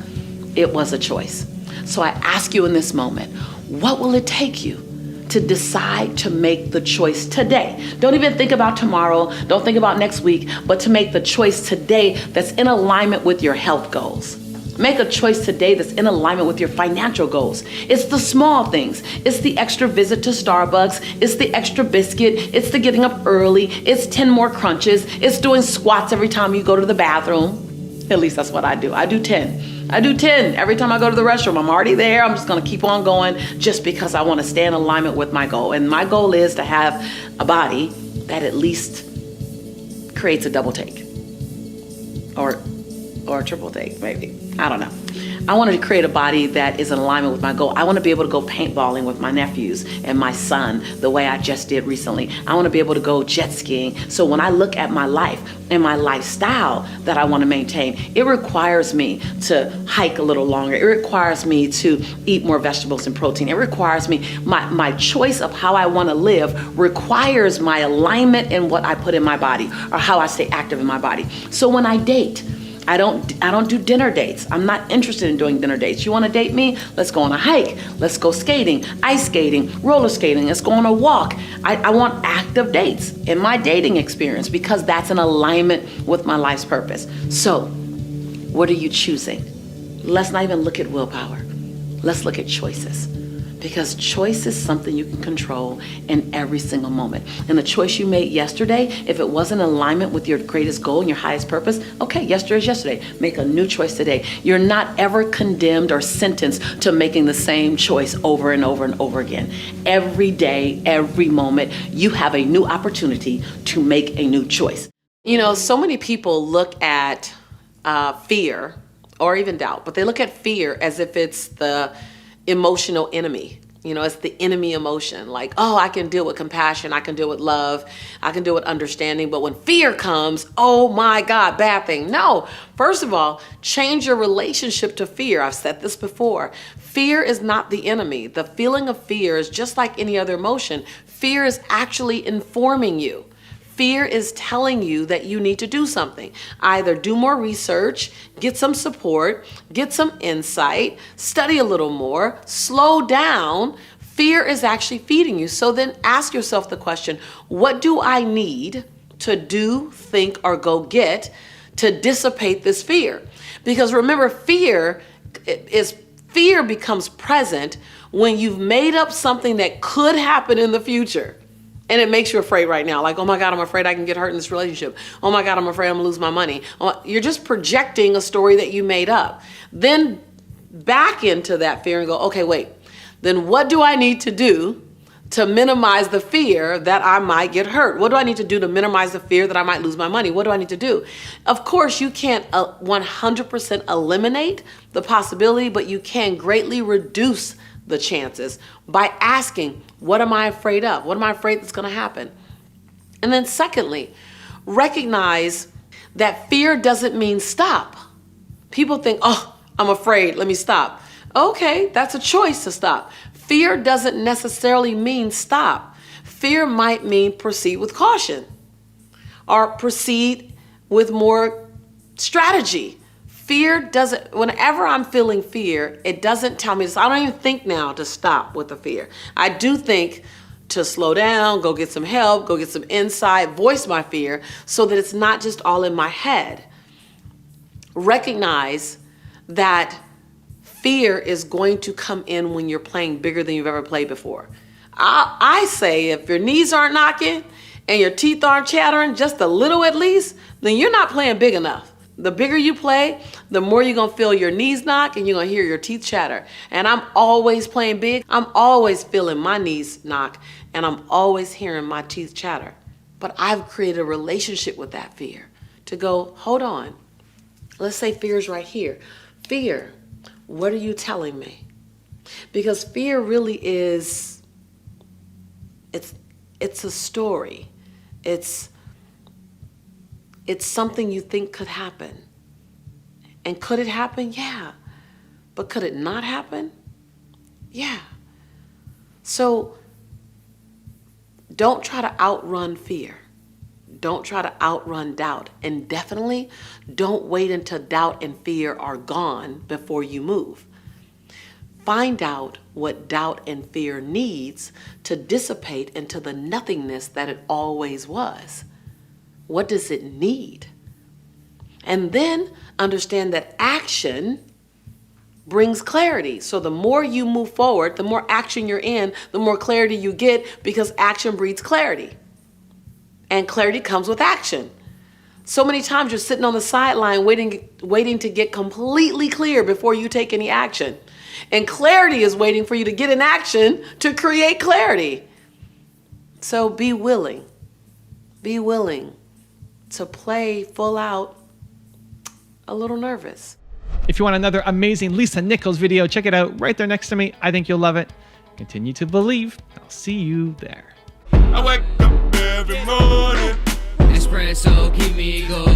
it was a choice. So I ask you in this moment, what will it take you to decide to make the choice today? Don't even think about tomorrow. Don't think about next week, but to make the choice today that's in alignment with your health goals. Make a choice today that's in alignment with your financial goals. It's the small things. It's the extra visit to Starbucks. It's the extra biscuit. It's the getting up early. It's 10 more crunches. It's doing squats every time you go to the bathroom. At least that's what I do. I do 10. I do 10 every time I go to the restroom. I'm already there. I'm just going to keep on going just because I want to stay in alignment with my goal. And my goal is to have a body that at least creates a double take or a triple take, maybe. I don't know. I wanted to create a body that is in alignment with my goal. I want to be able to go paintballing with my nephews and my son the way I just did recently. I want to be able to go jet skiing. So when I look at my life and my lifestyle that I want to maintain, it requires me to hike a little longer. It requires me to eat more vegetables and protein. It requires me, my choice of how I want to live requires my alignment in what I put in my body or how I stay active in my body. So when I date, I don't do dinner dates. I'm not interested in doing dinner dates. You want to date me? Let's go on a hike. Let's go skating, ice skating, roller skating. Let's go on a walk. I want active dates in my dating experience because that's in alignment with my life's purpose. So, what are you choosing? Let's not even look at willpower. Let's look at choices. Because choice is something you can control in every single moment. And the choice you made yesterday, if it wasn't in alignment with your greatest goal and your highest purpose, okay, yesterday's yesterday. Make a new choice today. You're not ever condemned or sentenced to making the same choice over and over and over again. Every day, every moment, you have a new opportunity to make a new choice. You know, so many people look at fear or even doubt, but they look at fear as if it's the emotional enemy. You know, it's the enemy emotion. Like, oh, I can deal with compassion. I can deal with love. I can deal with understanding. But when fear comes, oh my God, bad thing. No, first of all, change your relationship to fear. I've said this before. Fear is not the enemy. The feeling of fear is just like any other emotion. Fear is actually informing you. Fear is telling you that you need to do something. Either do more research, get some support, get some insight, study a little more, slow down. Fear is actually feeding you. So then ask yourself the question, what do I need to do, think, or go get to dissipate this fear? Because remember, fear becomes present when you've made up something that could happen in the future. And it makes you afraid right now. Like, oh my God, I'm afraid I can get hurt in this relationship. Oh my God, I'm afraid I'm gonna lose my money. You're just projecting a story that you made up. Then back into that fear and go, okay, wait, then what do I need to do to minimize the fear that I might get hurt? What do I need to do to minimize the fear that I might lose my money? What do I need to do? Of course, you can't 100% eliminate the possibility, but you can greatly reduce the chances by asking, what am I afraid of? What am I afraid that's going to happen? And then secondly, recognize that fear doesn't mean stop. People think, oh, I'm afraid, let me stop. Okay, that's a choice to stop. Fear doesn't necessarily mean stop. Fear might mean proceed with caution or proceed with more strategy. Fear doesn't, whenever I'm feeling fear, it doesn't tell me this. I don't even think now to stop with the fear. I do think to slow down, go get some help, go get some insight, voice my fear so that it's not just all in my head. Recognize that fear is going to come in when you're playing bigger than you've ever played before. I say if your knees aren't knocking and your teeth aren't chattering just a little at least, then you're not playing big enough. The bigger you play, the more you're going to feel your knees knock and you're going to hear your teeth chatter. And I'm always playing big. I'm always feeling my knees knock and I'm always hearing my teeth chatter. But I've created a relationship with that fear to go, hold on. Let's say fear is right here. Fear, what are you telling me? Because fear really is, it's a story. It's something you think could happen. And could it happen? Yeah. But could it not happen? Yeah. So don't try to outrun fear. Don't try to outrun doubt. And definitely don't wait until doubt and fear are gone before you move. Find out what doubt and fear needs to dissipate into the nothingness that it always was. What does it need? And then understand that action brings clarity. So the more you move forward, the more action you're in, the more clarity you get because action breeds clarity. And clarity comes with action. So many times you're sitting on the sideline waiting to get completely clear before you take any action. And clarity is waiting for you to get in action to create clarity. So be willing. Be willing to play full out a little nervous. If you want another amazing Lisa Nichols video, check it out right there next to me. I think you'll love it. Continue to believe. I'll see you there. I wake up every morning. Espresso keep me going.